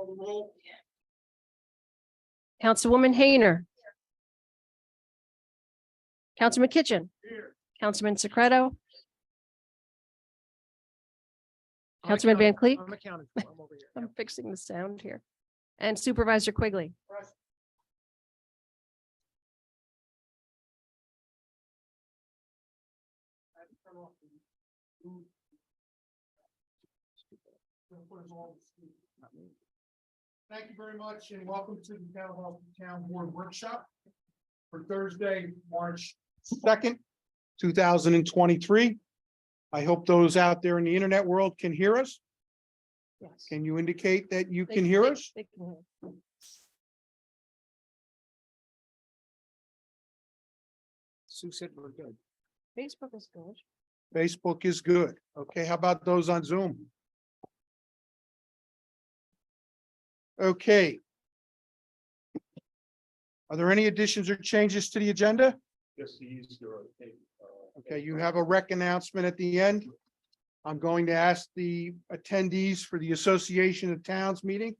Call the roll. Councilwoman Hayner. Councilman Kitchen, Here. Councilman Secreto, I'm Councilman Van accounted- Cleef. I'm accounted for. I'm over here. I'm fixing the sound here. And Supervisor Quigley. Present. I had to turn off the food. Gonna put us all to sleep. Thank you very much and welcome to the Town Board Workshop for Thursday, March 2nd, 2023. I hope those out there in the internet world can hear us. Yes. Can you indicate that you can hear us? They can hear. Sue said we're good. Facebook is good. Facebook is good. Okay, how about those on Zoom? Okay. Are there any additions or changes to the agenda? Just the Easter egg. Okay, you have a rec announcement at the end. I'm going to ask the attendees for the Association of Towns meeting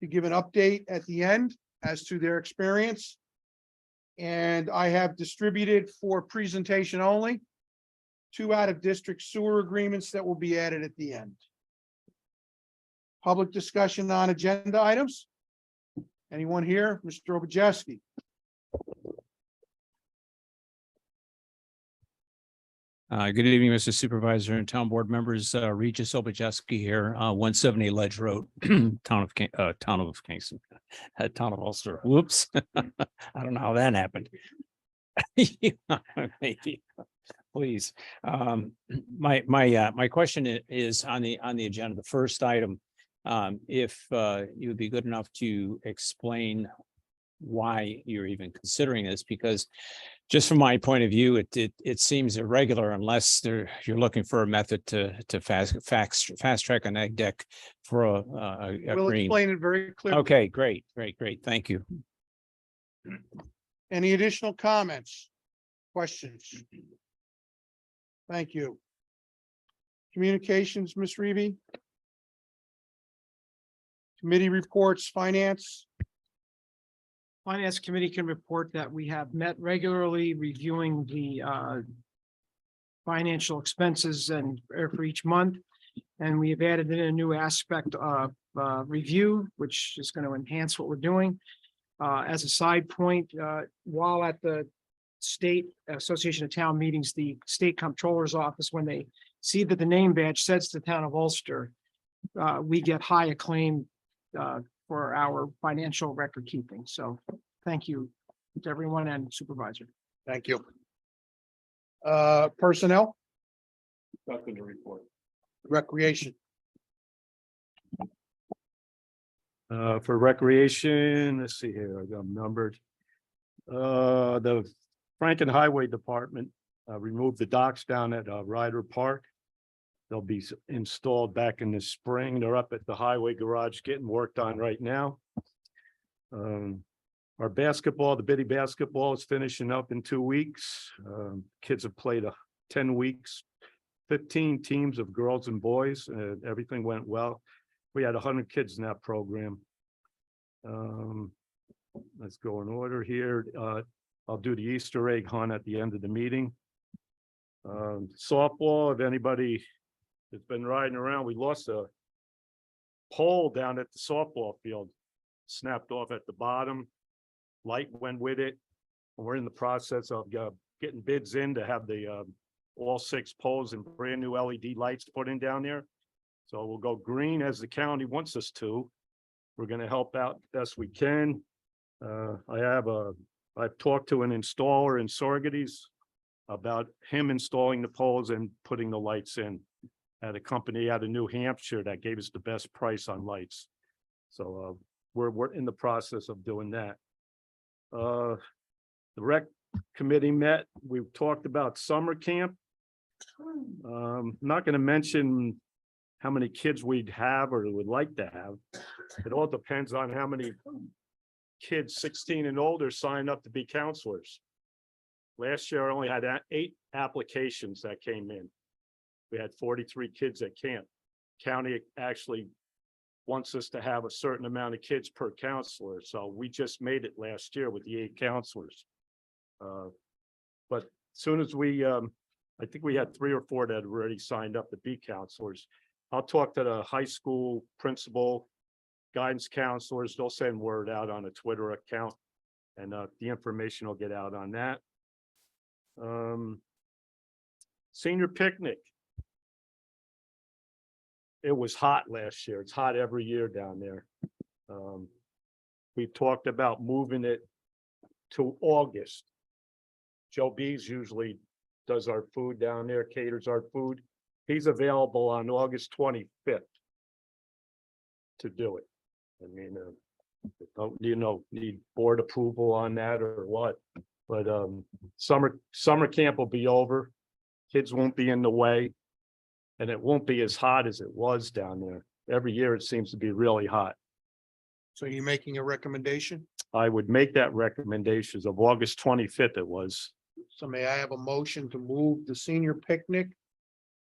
to give an update at the end as to their experience. And I have distributed for presentation only 2 out-of-district sewer agreements that will be added at the end. Public discussion on agenda items? Anyone here? Mr. Obujeski? Good evening, Mr. Supervisor and Town Board members. Regis Obujeski here, 170 Ledge Road, town of Kingston, town of Ulster. Whoops. I don't know how that happened. Maybe. Please. My question is on the agenda, the first item. If you would be good enough to explain why you're even considering this, because just from my point of view, it seems irregular unless you're looking for a method to fast track an egg deck for a We'll green. explain it very clearly. Okay, great. Thank you. Any additional comments? Questions? Thank you. Communications, Ms. Reevy? Committee reports, finance? Finance Committee can report that we have met regularly reviewing the financial expenses and for each month. And we have added in a new aspect of review, which is going to enhance what we're doing. As a side point, while at the State Association of Town meetings, the State Comptroller's Office, when they see that the name badge says the Town of Ulster, we get high acclaim for our financial record keeping. So thank you to everyone and supervisor. Thank you. Personnel, Nothing to report. recreation, For recreation, let's see here, I got them numbered. The Franken Highway Department removed the docks down at Ryder Park. They'll be installed back in the spring. They're up at the highway garage getting worked on right now. Our basketball, the Biddy basketball is finishing up in 2 weeks. Kids have played 10 weeks, 15 teams of girls and boys. Everything went well. We had 100 kids in that program. Let's go in order here. I'll do the Easter egg hunt at the end of the meeting. Softball, if anybody has been riding around, we lost a pole down at the softball field. Snapped off at the bottom. Light went with it. We're in the process of getting bids in to have the all 6 poles and brand new LED lights put in down there. So we'll go green as the county wants us to. We're gonna help out best we can. I've talked to an installer in Sorgetes about him installing the poles and putting the lights in at a company out of New Hampshire that gave us the best price on lights. So we're in the process of doing that. The rec committee met. We've talked about summer camp. I'm not going to mention how many kids we'd have or would like to have. It all depends on how many kids 16 and older sign up to be counselors. Last year, I only had 8 applications that came in. We had 43 kids at camp. County actually wants us to have a certain amount of kids per counselor, so we just made it last year with the 8 counselors. But soon as we, I think we had 3 or 4 that had already signed up to be counselors. I'll talk to the high school principal, guidance counselors, they'll send word out on a Twitter account, and the information will get out on that. Senior picnic. It was hot last year. It's hot every year down there. We talked about moving it to August. Joe B's usually does our food down there, caters our food. He's available on August 25th to do it. I mean, don't, need board approval on that or what? But summer camp will be over. Kids won't be in the way. And it won't be as hot as it was down there. Every year it seems to be really hot. So you're making a recommendation? I would make that recommendation of August 25th it was. So may I have a motion to move the senior picnic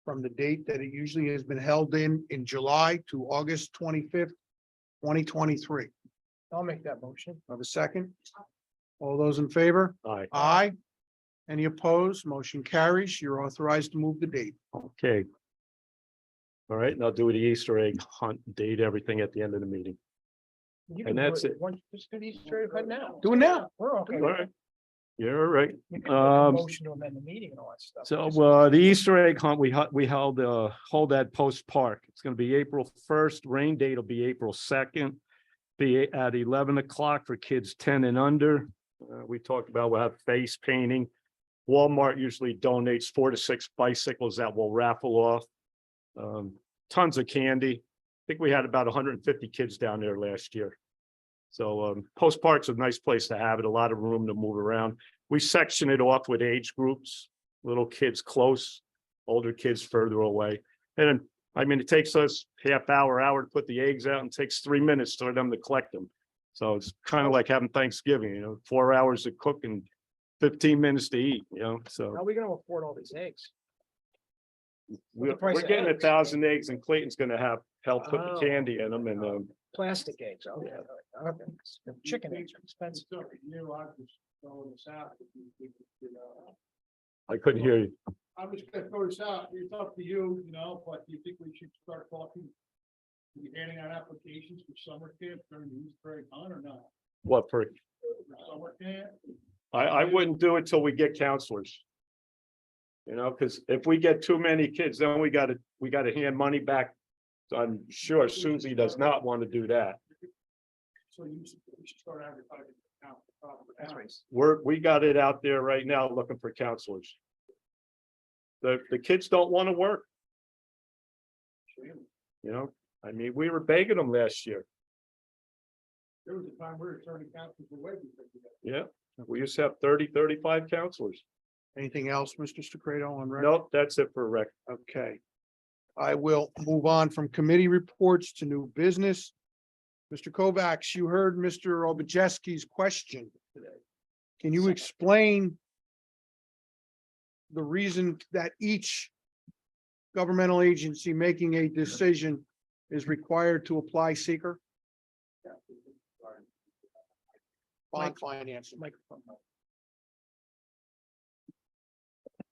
from the date that it usually has been held in July to August 25th, 2023? I'll make that motion. Have a second? All those in favor? Aye. Aye. Any opposed? Motion carries. You're authorized to move the date. Okay. All right, and I'll do the Easter egg hunt date, everything at the end of the meeting. You And can do that's it. Why don't you just do these straight right now? Do it now. We're okay. All right. You're all right. You can make a Um, Motion to amend the meeting and all that stuff. So the Easter egg hunt, we held hold at Post Park. It's gonna be April 1st. Rain date will be April 2nd. Be at 11 o'clock for kids 10 and under. We talked about we'll have face painting. Walmart usually donates 4 to 6 bicycles that we'll raffle off. Tons of candy. I think we had about 150 kids down there last year. So Post Park's a nice place to have it, a lot of room to move around. We section it off with age groups, little kids close, older kids further away. And I mean, it takes us half hour to put the eggs out and takes 3 minutes for them to collect them. So it's kind of like having Thanksgiving, 4 hours to cook and 15 minutes to eat, so. How are we gonna afford all these eggs? We're price of getting eggs? 1,000 eggs and Clayton's gonna help put the Oh. candy in them and, Plastic eggs, okay, okay. Chicken eggs are expensive. I couldn't hear you. I'm just gonna throw this out, it's up to you, but do you think we should start talking? Handing out applications for summer camp during the Easter egg hunt or not? What for? For summer camp? I wouldn't do it till we get counselors. Because if we get too many kids, then we gotta hand money back. So I'm sure Susie does not want to do that. So we should start advertising. That's right. We got it out there right now looking for counselors. The kids don't want to work. I mean, we were begging them last year. There was a time we were turning counselors away. Yeah, we used to have 30, 35 counselors. Anything else, Mr. Stacredo on record? Nope, that's it for rec. Okay. I will move on from committee reports to new business. Mr. Kovacs, you heard Mr. Obajeski's question today. Can you explain the reason that each governmental agency making a decision is required to apply seeker? Bond financing. Microphone.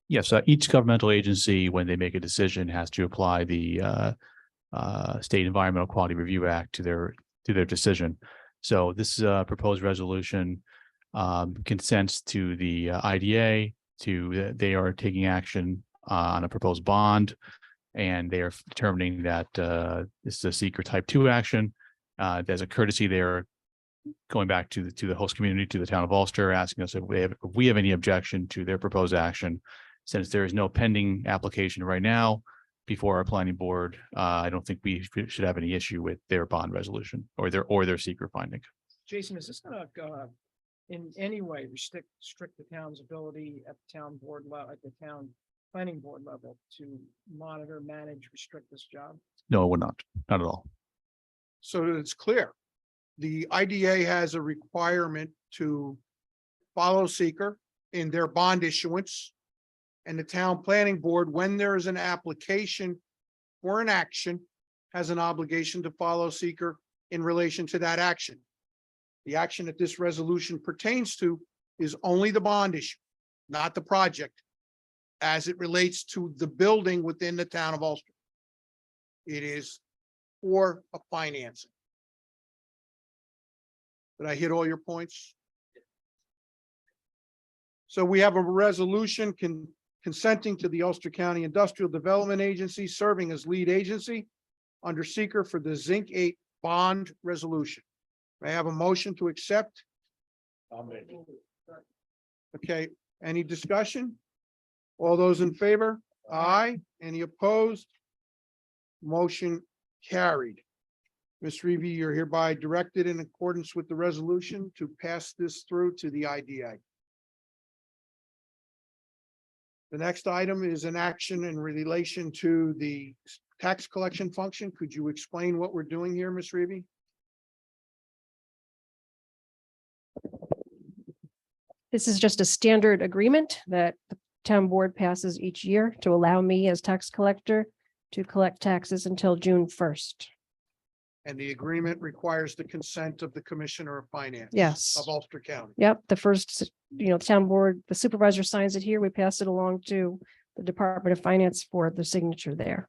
Yes, each governmental agency, when they make a decision, has to apply the State Environmental Quality Review Act to their decision. So this proposed resolution consents to the IDA they are taking action on a proposed bond, and they are determining that this is a seeker type 2 action. As a courtesy, they're going back to the host community, to the town of Ulster, asking us if we have any objection to their proposed action. Since there is no pending application right now before our planning board, I don't think we should have any issue with their bond resolution or their seeker finding. Jason, is this gonna in any way restrict the town's ability at the town board level, at the town planning board level to monitor, manage, restrict this job? No, it would not at all. So that it's clear, the IDA has a requirement to follow seeker in their bond issuance. And the town planning board, when there is an application for an action, has an obligation to follow seeker in relation to that action. The action that this resolution pertains to is only the bond issue, not the project, as it relates to the building within the town of Ulster. It is for a financing. Did I hit all your points? So we have a resolution consenting to the Ulster County Industrial Development Agency serving as lead agency under seeker for the Zinc 8 bond resolution. May I have a motion to accept? Okay, any discussion? All those in favor? Aye. Any opposed? Motion carried. Ms. Reevy, you're hereby directed in accordance with the resolution to pass this through to the IDA. The next item is an action in relation to the tax collection function. Could you explain what we're doing here, Ms. Reevy? This is just a standard agreement that the town board passes each year to allow me as tax collector to collect taxes until June 1st. And the agreement requires the consent of the Commissioner of Finance. Yes. Of Ulster County. Yep, the first, the town board, the supervisor signs it here. We pass it along to the Department of Finance for the signature there.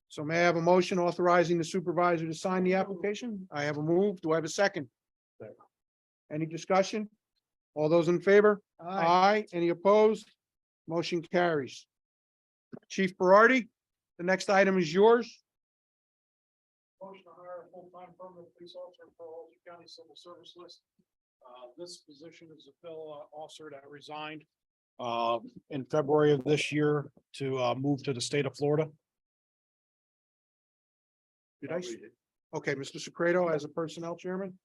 So may I have a motion authorizing the supervisor to sign the application? I have a move. Do I have a second? Any discussion? All those in favor? Aye. Any opposed? Motion carries. Chief Berardi, the next item is yours. Motion to hire a full-time permanent police officer for Ulster County Civil Service List. This position is a fill officer that resigned in February of this year to move to the state of Florida. Did I? Okay, Mr. Secreto as a personnel chairman.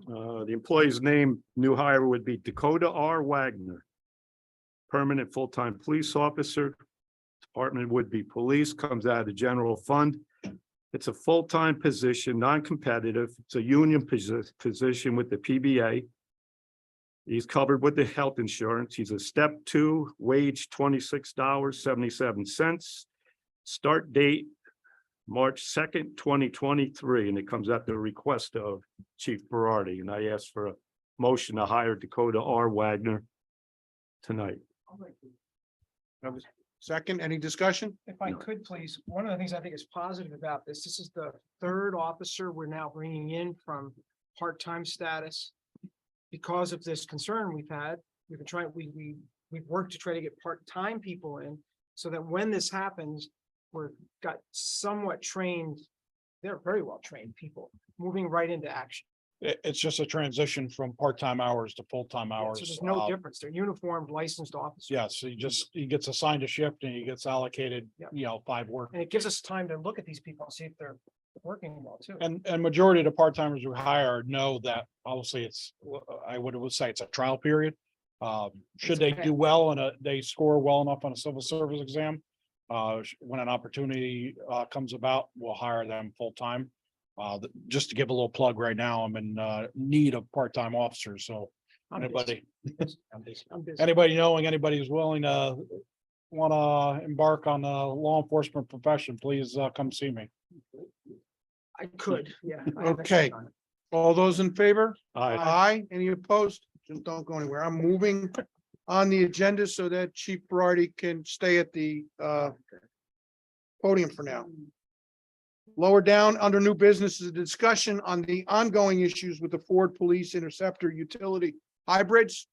The employee's name, new hire would be Dakota R. Wagner. Permanent full-time police officer. Department would be police, comes out of the general fund. It's a full-time position, non-competitive. It's a union position with the PBA. He's covered with the health insurance. He's a step 2, wage $26.77. Start date March 2nd, 2023, and it comes at the request of Chief Berardi, and I ask for a motion to hire Dakota R. Wagner tonight. Second, any discussion? If I could, please, one of the things I think is positive about this is the third officer we're now bringing in from part-time status. Because of this concern we've had, we've been trying, we've worked to try to get part-time people in so that when this happens, we're got somewhat trained, they're very well-trained people, moving right into action. It's just a transition from part-time hours to full-time So hours. there's no difference. They're uniformed, licensed officers. Yes, he gets assigned a shift and he gets allocated, Yeah. 5 work. And it gives us time to look at these people and see if they're working well too. And majority of the part-timers we hire know that obviously it's, I would say it's a trial period. Should they do well and they score well enough on a civil service exam, when an opportunity comes about, we'll hire them full-time. Just to give a little plug right now, I'm in need of part-time officers, so I'm anybody, I'm busy. anybody knowing anybody who's willing to want to embark on the law enforcement profession, please come see me. I could, yeah. I have Okay. extra time. All those in favor? Aye. Aye. Any opposed? Just don't go anywhere. I'm moving on the agenda so that Chief Berardi can stay at the podium for now. Lower down under new business is a discussion on the ongoing issues with the Ford Police Interceptor utility hybrids.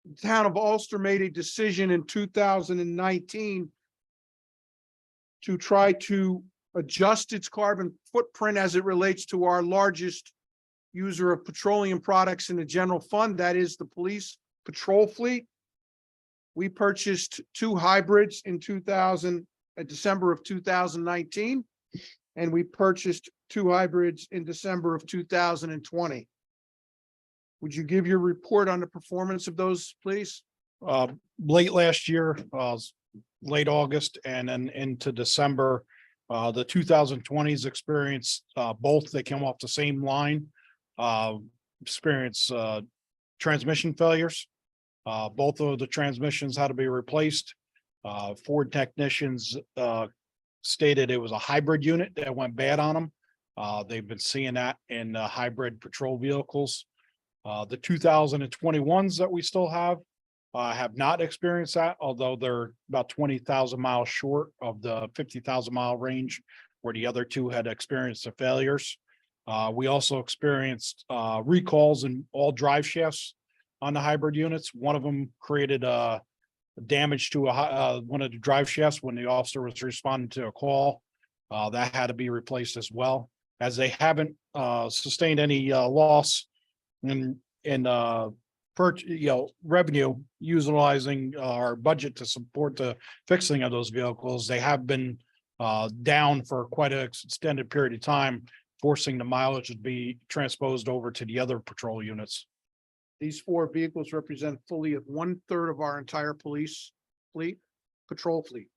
The town of Ulster made a decision in 2019 to try to adjust its carbon footprint as it relates to our largest user of petroleum products in the general fund, that is the police patrol fleet. We purchased 2 hybrids in December of 2019, and we purchased 2 hybrids in December of 2020. Would you give your report on the performance of those, please? Late last year, late August and then into December, the 2020s experienced, both, they came off the same line, experienced transmission failures. Both of the transmissions had to be replaced. Ford technicians stated it was a hybrid unit that went bad on them. They've been seeing that in hybrid patrol vehicles. The 2021s that we still have not experienced that, although they're about 20,000 miles short of the 50,000 mile range where the other two had experienced the failures. We also experienced recalls in all drive shafts on the hybrid units. One of them created damage to one of the drive shafts when the officer was responding to a call. That had to be replaced as well, as they haven't sustained any loss in revenue utilizing our budget to support the fixing of those vehicles. They have been down for quite an extended period of time, forcing the mileage to be transposed over to the other patrol units. These 4 vehicles represent fully 1/3 of our entire police fleet, patrol fleet.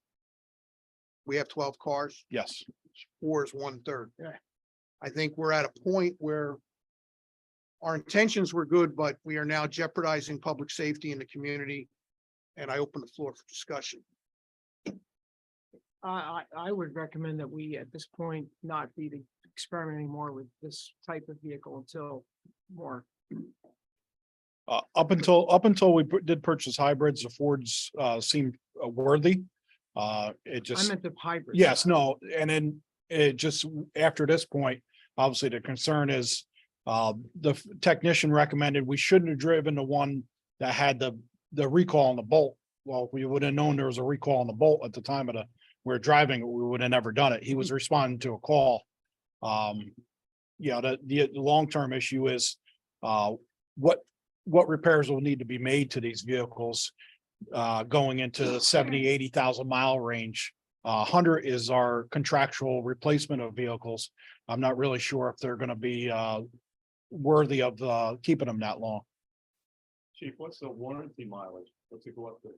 We have 12 cars. Yes. 4 is 1/3. Yeah. I think we're at a point where our intentions were good, but we are now jeopardizing public safety in the community. And I open the floor for discussion. I would recommend that we, at this point, not be experimenting more with this type of vehicle until more. Up until we did purchase hybrids, the Fords seemed worthy. It I just, meant the hybrid. yes, no, and then it just, after this point, obviously the concern is the technician recommended we shouldn't have driven the one that had the recall on the bolt. Well, if we would have known there was a recall on the bolt at the time of we were driving, we would have never done it. He was responding to a call. The long-term issue is what repairs will need to be made to these vehicles going into the 70,000-80,000 mile range. 100 is our contractual replacement of vehicles. I'm not really sure if they're going to be worthy of keeping them that long. Chief, what's the warranty mileage? What's it go up to?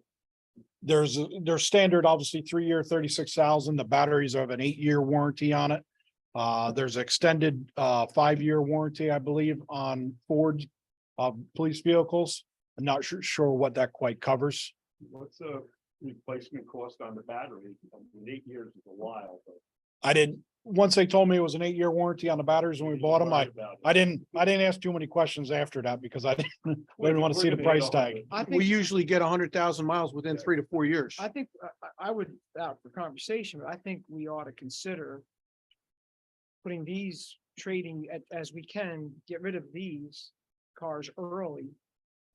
There's standard, obviously 3-year, 36,000. The batteries have an 8-year warranty on it. There's extended 5-year warranty, I believe, on Ford police vehicles. I'm not sure what that quite covers. What's the replacement cost on the battery? I mean, 8 years is a while, but. Once they told me it was an 8-year warranty on the batteries when we bought them, I didn't ask too many questions after that because I didn't want to see the price tag. I We think, usually get 100,000 miles within 3 to 4 years. I think, I would, out for conversation, but I think we ought to consider putting these trading as we can, get rid of these cars early.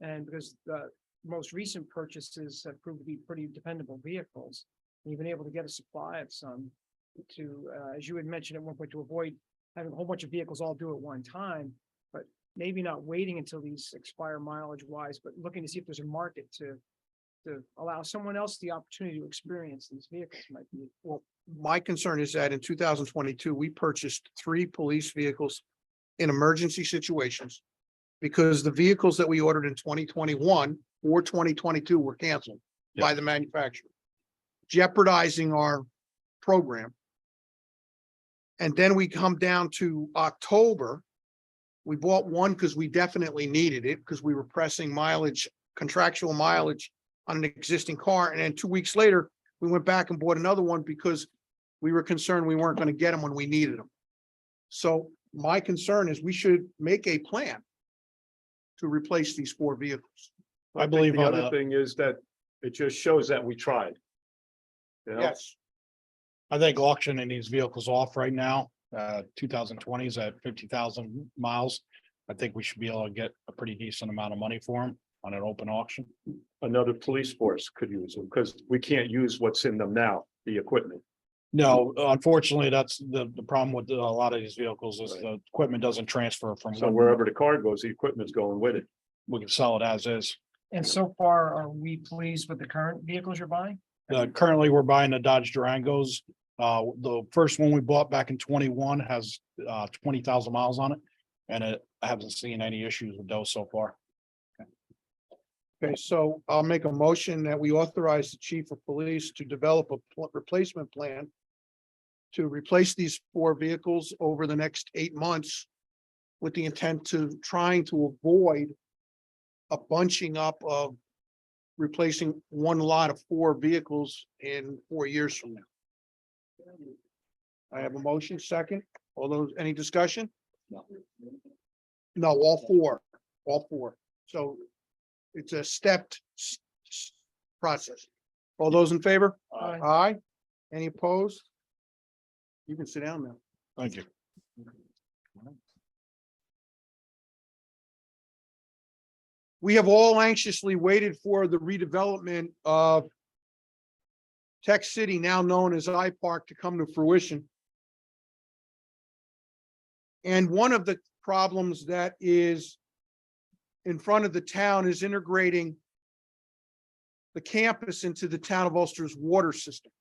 And because the most recent purchases have proved to be pretty dependable vehicles, and you've been able to get a supply of some to, as you had mentioned at one point, to avoid having a whole bunch of vehicles all due at one time, but maybe not waiting until these expire mileage wise, but looking to see if there's a market to allow someone else the opportunity to experience these vehicles might be. Well, my concern is that in 2022, we purchased 3 police vehicles in emergency situations because the vehicles that we ordered in 2021 or 2022 were canceled by the manufacturer, jeopardizing our program. And then we come down to October. We bought one because we definitely needed it because we were pressing mileage, contractual mileage on an existing car. And then 2 weeks later, we went back and bought another one because we were concerned we weren't going to get them when we needed them. So my concern is we should make a plan to replace these 4 vehicles. I believe The on other thing is that it just shows that we tried. You know? Yes, I think auctioning these vehicles off right now, 2020s at 50,000 miles. I think we should be able to get a pretty decent amount of money for them on an open auction. Another police force could use them because we can't use what's in them now, the equipment. No, unfortunately, that's the problem with a lot of these vehicles is the equipment doesn't transfer from So one. wherever the car goes, the equipment's going with it. We can sell it as is. And so far, are we pleased with the current vehicles you're buying? Currently, we're buying the Dodge Durangos. The first one we bought back in 21 has 20,000 miles on it. And I haven't seen any issues with those so far. okay, so I'll make a motion that we authorize the chief of police to develop a replacement plan to replace these 4 vehicles over the next 8 months with the intent to trying to avoid a bunching up of replacing one lot of 4 vehicles in 4 years from now. I have a motion, second. All those, any discussion? No, all four. So it's a stepped process. All those in favor? Aye. Aye. Any opposed? You can sit down now. Thank you. We have all anxiously waited for the redevelopment of Tech City, now known as I Park, to come to fruition. And one of the problems that is in front of the town is integrating the campus into the town of Ulster's water system.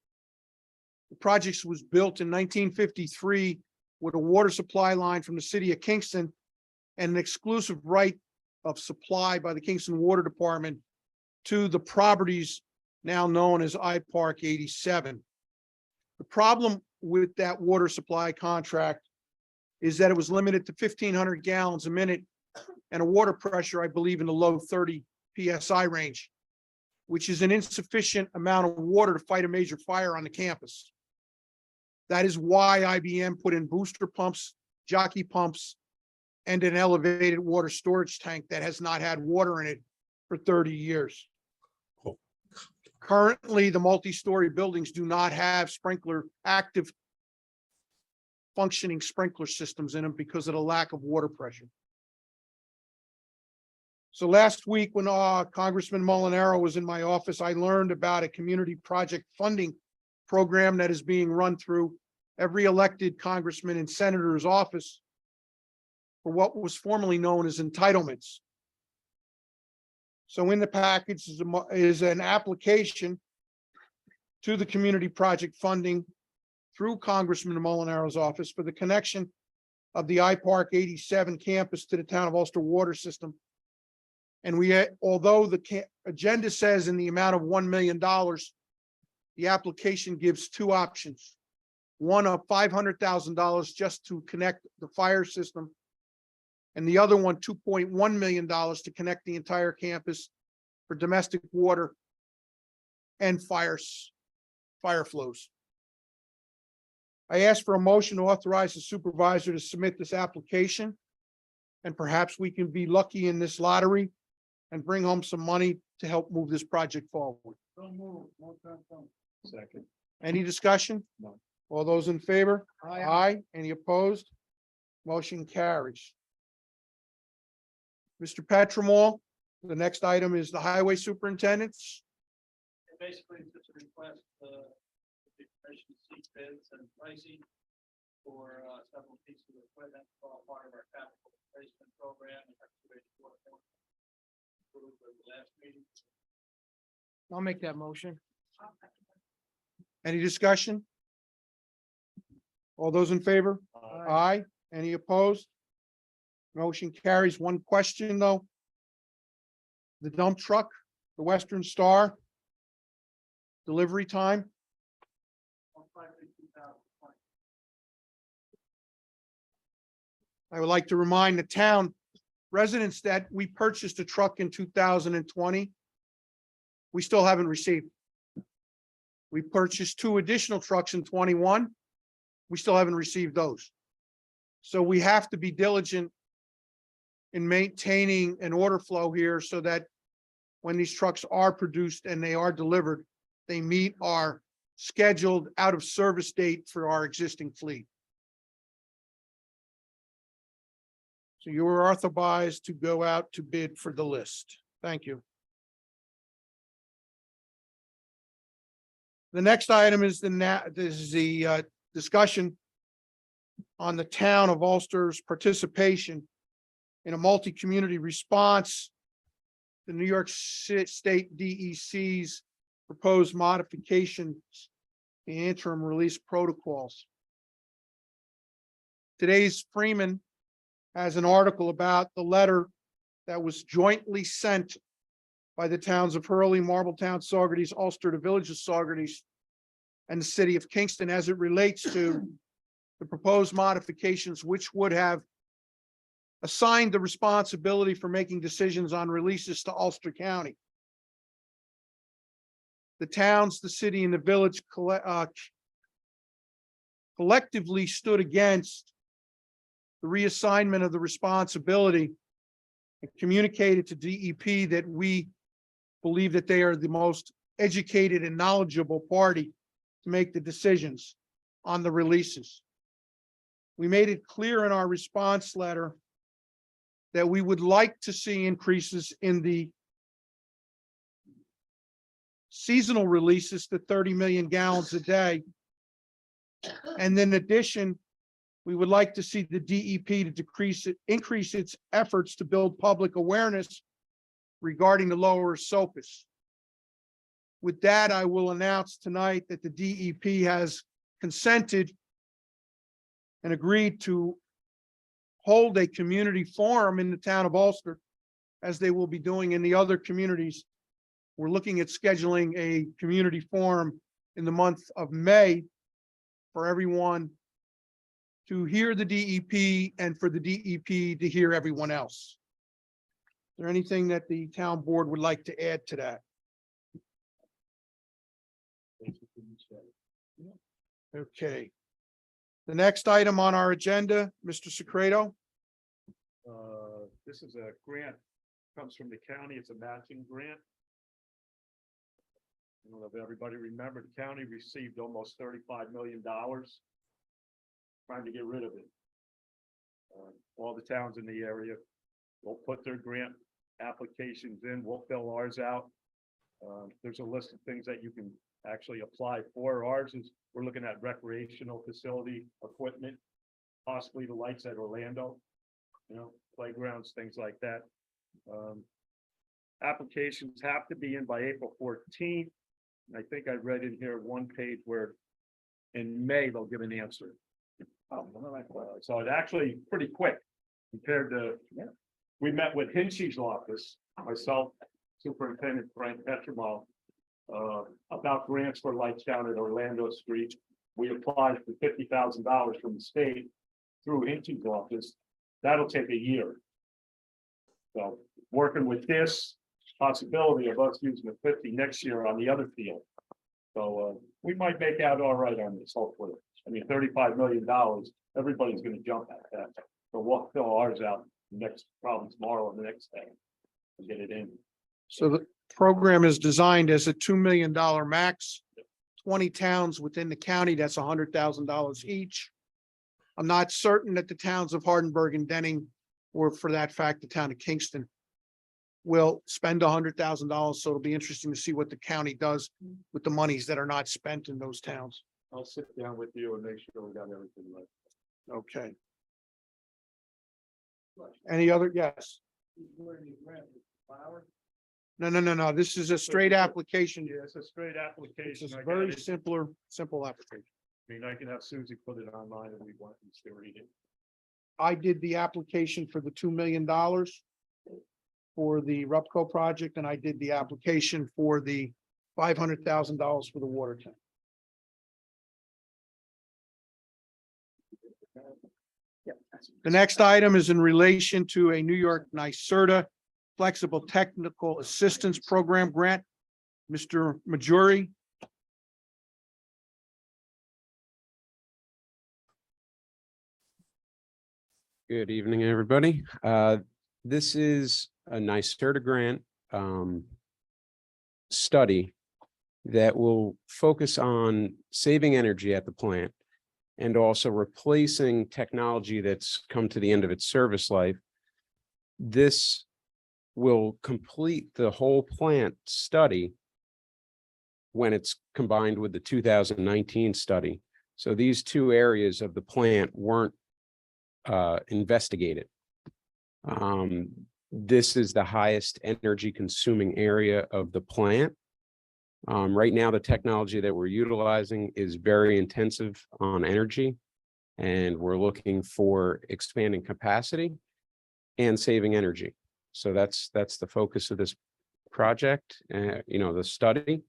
The project was built in 1953 with a water supply line from the city of Kingston and an exclusive right of supply by the Kingston Water Department to the properties now known as I Park 87. The problem with that water supply contract is that it was limited to 1,500 gallons a minute and a water pressure, I believe, in the low 30 PSI range, which is an insufficient amount of water to fight a major fire on the campus. That is why IBM put in booster pumps, jockey pumps, and an elevated water storage tank that has not had water in it for 30 years. Currently, the multi-story buildings do not have active functioning sprinkler systems in them because of the lack of water pressure. So last week when Congressman Molinaro was in my office, I learned about a community project funding program that is being run through every elected congressman and senator's office for what was formerly known as entitlements. So in the package is an application to the community project funding through Congressman Molinaro's office for the connection of the I Park 87 campus to the town of Ulster water system. And although the agenda says in the amount of $1 million, the application gives two options. One of $500,000 just to connect the fire system, and the other one, $2.1 million to connect the entire campus for domestic water and fire flows. I asked for a motion to authorize the supervisor to submit this application, and perhaps we can be lucky in this lottery and bring home some money to help move this project forward. Second. Any discussion? No. All those in favor? Aye. Any opposed? Motion carries. Mr. Petremont, the next item is the highway superintendent's. Basically, it's just a request, the commission to seek bids and pricing for several pieces of equipment, all part of our capital replacement program and our 284 approved at the last meeting. I'll make that motion. Any discussion? All those in favor? Aye. Any opposed? Motion carries. One question, though. The dump truck, the Western Star, delivery time? I would like to remind the town residents that we purchased a truck in 2020. We still haven't received. We purchased two additional trucks in 21. We still haven't received those. So we have to be diligent in maintaining an order flow here so that when these trucks are produced and they are delivered, they meet our scheduled out of service date for our existing fleet. So you are authorized to go out to bid for the list. Thank you. The next item is the discussion on the town of Ulster's participation in a multi-community response to New York State DEC's proposed modifications in interim release protocols. Today's Freeman has an article about the letter that was jointly sent by the towns of Hurley, Marbletown, Saugerties, Ulster, the village of Saugerties, and the city of Kingston as it relates to the proposed modifications, which would have assigned the responsibility for making decisions on releases to Ulster County. The towns, the city, and the village collectively stood against the reassignment of the responsibility and communicated to DEP that we believe that they are the most educated and knowledgeable party to make the decisions on the releases. We made it clear in our response letter that we would like to see increases in the seasonal releases to 30 million gallons a day. And in addition, we would like to see the DEP to increase its efforts to build public awareness regarding the lower SOPUS. With that, I will announce tonight that the DEP has consented and agreed to hold a community forum in the town of Ulster, as they will be doing in the other communities. We're looking at scheduling a community forum in the month of May for everyone to hear the DEP and for the DEP to hear everyone else. Is there anything that the town board would like to add to that? Okay. The next item on our agenda, Mr. Secreto. This is a grant, comes from the county. It's a matching grant. I don't know if everybody remember, the county received almost $35 million. Trying to get rid of it. All the towns in the area will put their grant applications in. We'll fill ours out. There's a list of things that you can actually apply for. Ours is, we're looking at recreational facility equipment, possibly the lights at Orlando, playgrounds, things like that. Applications have to be in by April 14th. I think I read in here one page where in May they'll give an answer. So it's actually pretty quick compared to, we met with Hinchy's office, myself, Superintendent Frank Petromall, about grants for lights down at Orlando Street. We applied for $50,000 from the state through Hinchy's office. That'll take a year. So working with this possibility of us using the 50 next year on the other field. So we might make out all right on this, hopefully. I mean, $35 million, everybody's gonna jump at that. So we'll fill ours out next, probably tomorrow or the next day, and get it in. So the program is designed as a $2 million max. 20 towns within the county, that's $100,000 each. I'm not certain that the towns of Hardenburg and Denning, or for that fact, the town of Kingston, will spend $100,000. So it'll be interesting to see what the county does with the monies that are not spent in those towns. I'll sit down with you and make sure we got everything right. Okay. Any other? Yes. No. This is a straight application. Yeah, it's a straight It's application. a I very got it. simple application. I mean, I can have Susie put it online and we want to still read it. I did the application for the $2 million for the Rupco project, and I did the application for the $500,000 for the water tank. The next item is in relation to a New York NYSERDA Flexible Technical Assistance Program grant. Mr. Majori. Good evening, everybody. This is a NYSERDA grant study that will focus on saving energy at the plant and also replacing technology that's come to the end of its service life. This will complete the whole plant study when it's combined with the 2019 study. So these two areas of the plant weren't investigated. This is the highest energy consuming area of the plant. Right now, the technology that we're utilizing is very intensive on energy, and we're looking for expanding capacity and saving energy. So that's the focus of this project, the study,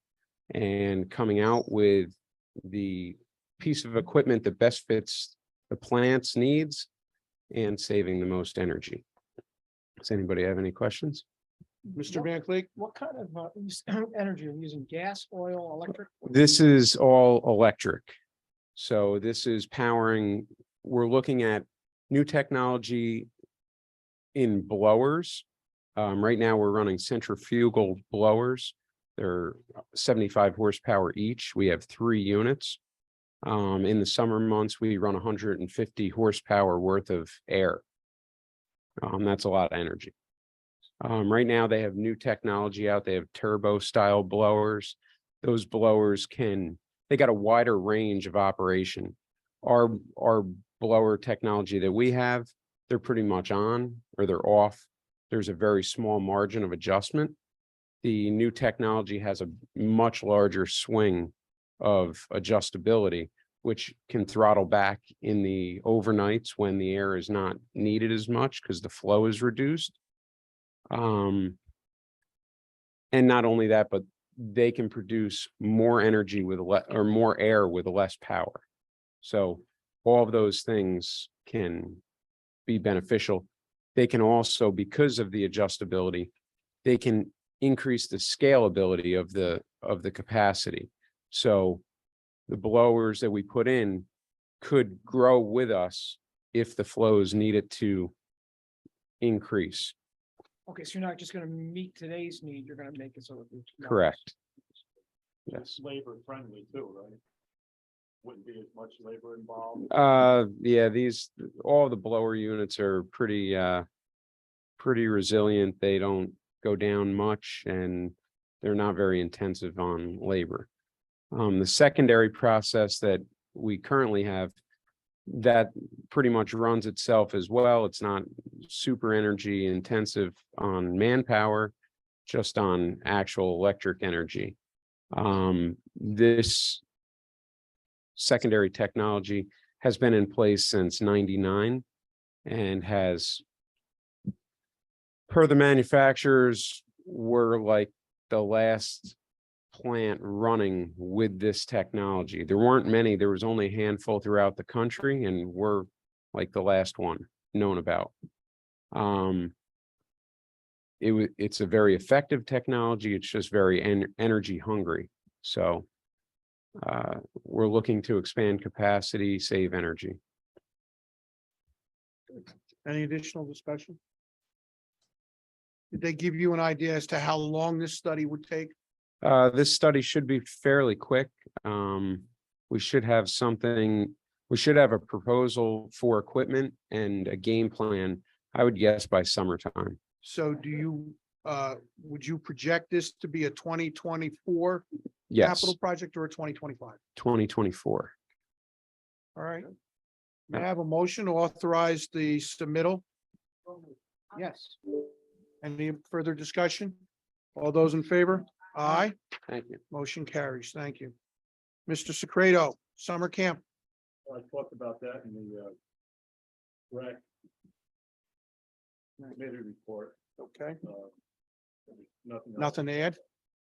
and coming out with the piece of equipment that best fits the plant's needs and saving the most energy. Does anybody have any questions? Mr. Van Cleek. What kind of energy are you using? Gas, oil, electric? This is all electric. So this is powering, we're looking at new technology in blowers. Right now, we're running centrifugal blowers. They're 75 horsepower each. We have 3 units. In the summer months, we run 150 horsepower worth of air. That's a lot of energy. Right now, they have new technology out. They have turbo style blowers. Those blowers they got a wider range of operation. Our blower technology that we have, they're pretty much on or they're off. There's a very small margin of adjustment. The new technology has a much larger swing of adjustability, which can throttle back in the overnights when the air is not needed as much because the flow is reduced. And not only that, but they can produce more energy with more air with less power. So all of those things can be beneficial. They can also, because of the adjustability, they can increase the scalability of the capacity. So the blowers that we put in could grow with us if the flows needed to increase. Okay, so you're not just gonna meet today's need, you're gonna make it so that. Correct. Yes. Labor friendly too, right? Wouldn't be as much labor involved. Yeah, all the blower units are pretty resilient. They don't go down much and they're not very intensive on labor. The secondary process that we currently have, that pretty much runs itself as well. It's not super energy intensive on manpower, just on actual electric energy. This secondary technology has been in place since '99 and has, per the manufacturers, we're like the last plant running with this technology. There weren't many, there was only a handful throughout the country, and we're like the last one known about. It's a very effective technology. It's just very energy hungry. So we're looking to expand capacity, save energy. Any additional discussion? Did they give you an idea as to how long this study would take? This study should be fairly quick. We should have a proposal for equipment and a game plan, I would guess by summertime. So would you project this to be a 2024 Yes, capital project or a 2025? 2024. All right. May I have a motion to authorize the submittal? Yes. Any further discussion? All those in favor? Aye. Thank you. Motion carries. Thank you. Mr. Secreto, summer camp. I talked about that in the rec committee report. Okay, Nothing else. nothing to add?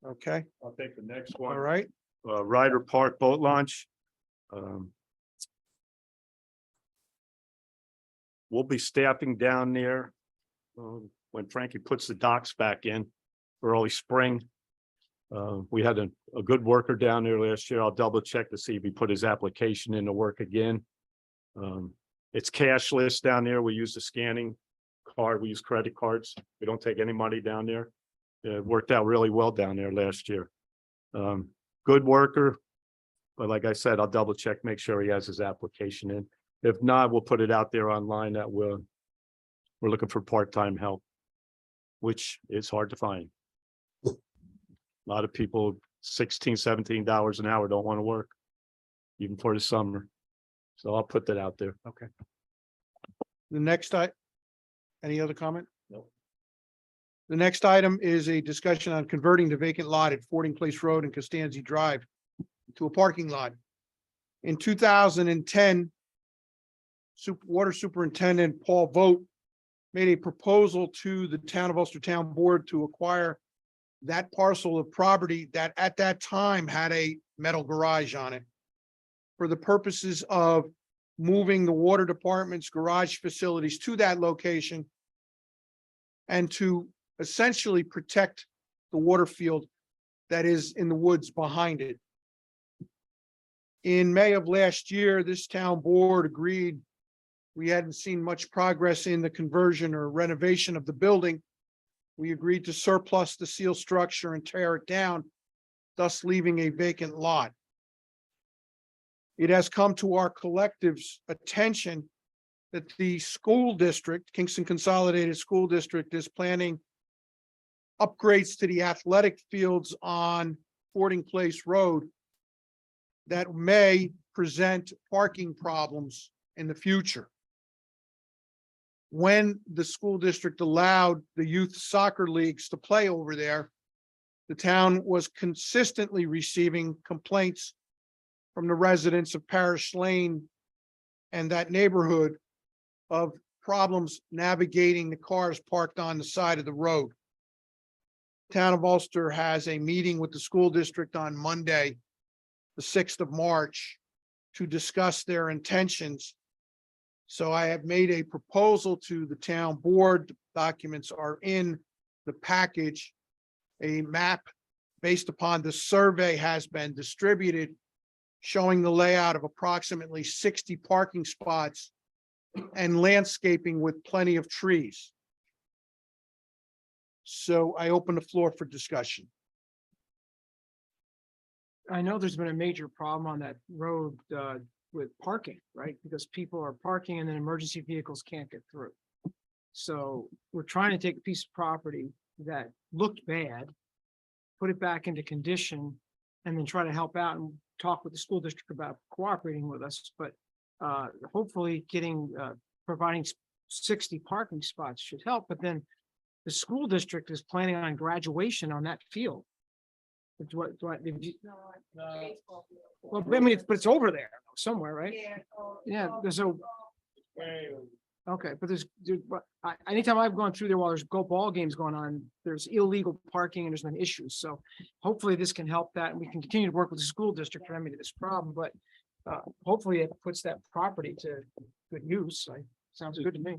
Okay, I'll take the next all one. right. Ryder Park Boat Launch. We'll be staffing down there when Frankie puts the docks back in early spring. We had a good worker down there last year. I'll double check to see if he put his application in to work again. It's cashless down there. We use the scanning card. We use credit cards. We don't take any money down there. It worked out really well down there last year. Good worker. But like I said, I'll double check, make sure he has his application in. If not, we'll put it out there online that we're looking for part-time help, which is hard to find. A lot of people, $16, $17 an hour don't want to work, even for the summer. So I'll put that out there. Okay. The next any other comment? No. The next item is a discussion on converting the vacant lot at Fording Place Road and Costanzi Drive to a parking lot. In 2010, Water Superintendent Paul Vogt made a proposal to the Town of Ulster Town Board to acquire that parcel of property that at that time had a metal garage on it for the purposes of moving the water department's garage facilities to that location and to essentially protect the water field that is in the woods behind it. In May of last year, this town board agreed we hadn't seen much progress in the conversion or renovation of the building. We agreed to surplus the steel structure and tear it down, thus leaving a vacant lot. It has come to our collective's attention that the school district, Kingston Consolidated School District, is planning upgrades to the athletic fields on Fording Place Road that may present parking problems in the future. When the school district allowed the youth soccer leagues to play over there, the town was consistently receiving complaints from the residents of Parish Lane and that neighborhood of problems navigating the cars parked on the side of the road. Town of Ulster has a meeting with the school district on Monday, the 6th of March, to discuss their intentions. So I have made a proposal to the town board. The documents are in the package. A map based upon the survey has been distributed, showing the layout of approximately 60 parking spots and landscaping with plenty of trees. So I open the floor for discussion. I know there's been a major problem on that road with parking, right? Because people are parking and then emergency vehicles can't get through. So we're trying to take a piece of property that looked bad, put it back into condition, and then try to help out and talk with the school district about cooperating with us. But hopefully providing 60 parking spots should help. But then the school district is planning on graduation on that field. Well, I mean, but it's over there somewhere, right? Yeah, there's a. Okay, but anytime I've gone through there while there's ball games going on, there's illegal parking and there's been issues. So hopefully this can help that, and we can continue to work with the school district to remedy this problem, but hopefully it puts that property to good use. Sounds good to me.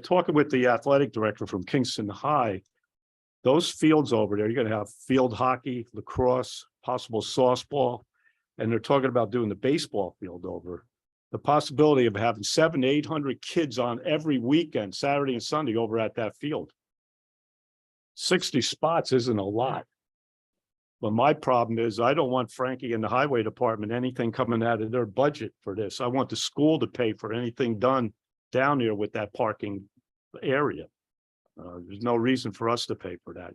Talking with the athletic director from Kingston High, those fields over there, you're gonna have field hockey, lacrosse, possible softball, and they're talking about doing the baseball field over. The possibility of having 700 to 800 kids on every weekend, Saturday and Sunday, over at that field. 60 spots isn't a lot. But my problem is I don't want Frankie and the highway department, anything coming out of their budget for this. I want the school to pay for anything done down here with that parking area. There's no reason for us to pay for that.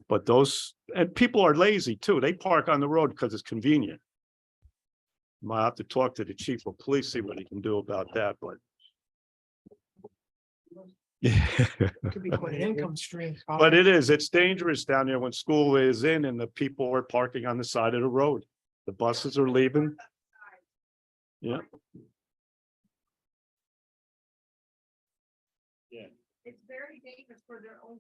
But those, and people are lazy too. They park on the road because it's convenient. Might have to talk to the chief of police, see what he can do about that, but. It could be quite an income stream. But it's dangerous down there when school is in and the people are parking on the side of the road. The buses are leaving. Yeah. It's very dangerous for their own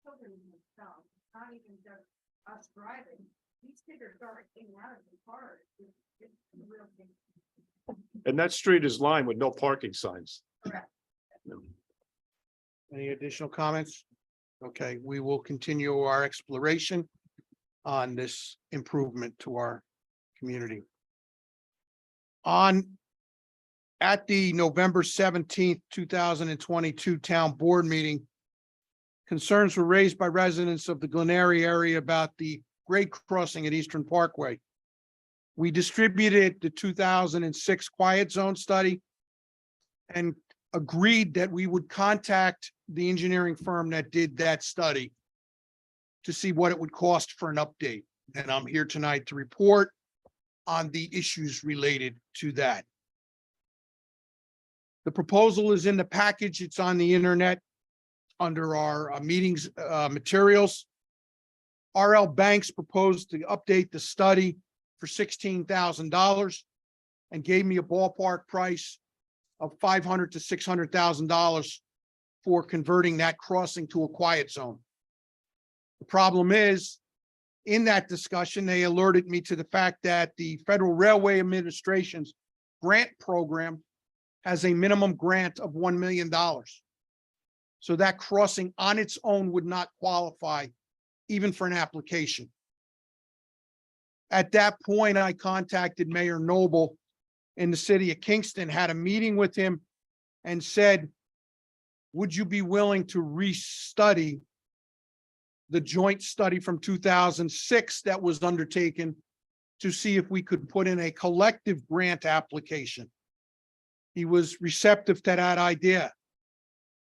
children themselves. It's not even just us driving. These kids are starting out of the car. It's a real thing. And that street is lined with no parking signs. Correct. Any additional comments? Okay, we will continue our exploration on this improvement to our community. At the November 17th, 2022 town board meeting, concerns were raised by residents of the Glenary area about the grade crossing at Eastern Parkway. We distributed the 2006 quiet zone study and agreed that we would contact the engineering firm that did that study to see what it would cost for an update. And I'm here tonight to report on the issues related to that. The proposal is in the package. It's on the internet under our meetings materials. RL Banks proposed to update the study for $16,000 and gave me a ballpark price of $500,000 to $600,000 for converting that crossing to a quiet zone. The problem is, in that discussion, they alerted me to the fact that the Federal Railway Administration's grant program has a minimum grant of $1 million. So that crossing on its own would not qualify even for an application. At that point, I contacted Mayor Noble in the city of Kingston, had a meeting with him and said, would you be willing to restudy the joint study from 2006 that was undertaken to see if we could put in a collective grant application? He was receptive to that idea.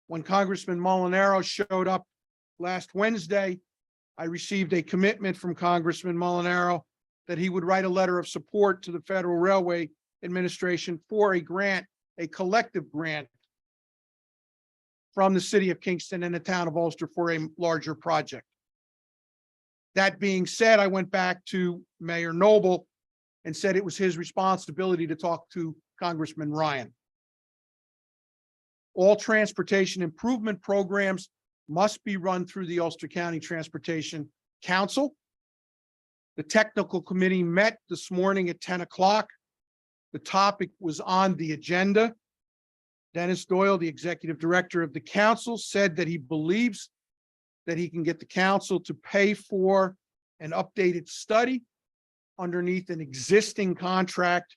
When Congressman Molinaro showed up last Wednesday, I received a commitment from Congressman Molinaro that he would write a letter of support to the Federal Railway Administration for a grant, a collective grant from the city of Kingston and the town of Ulster for a larger project. That being said, I went back to Mayor Noble and said it was his responsibility to talk to Congressman Ryan. All transportation improvement programs must be run through the Ulster County Transportation Council. The technical committee met this morning at 10 o'clock. The topic was on the agenda. Dennis Doyle, the executive director of the council, said that he believes that he can get the council to pay for an updated study underneath an existing contract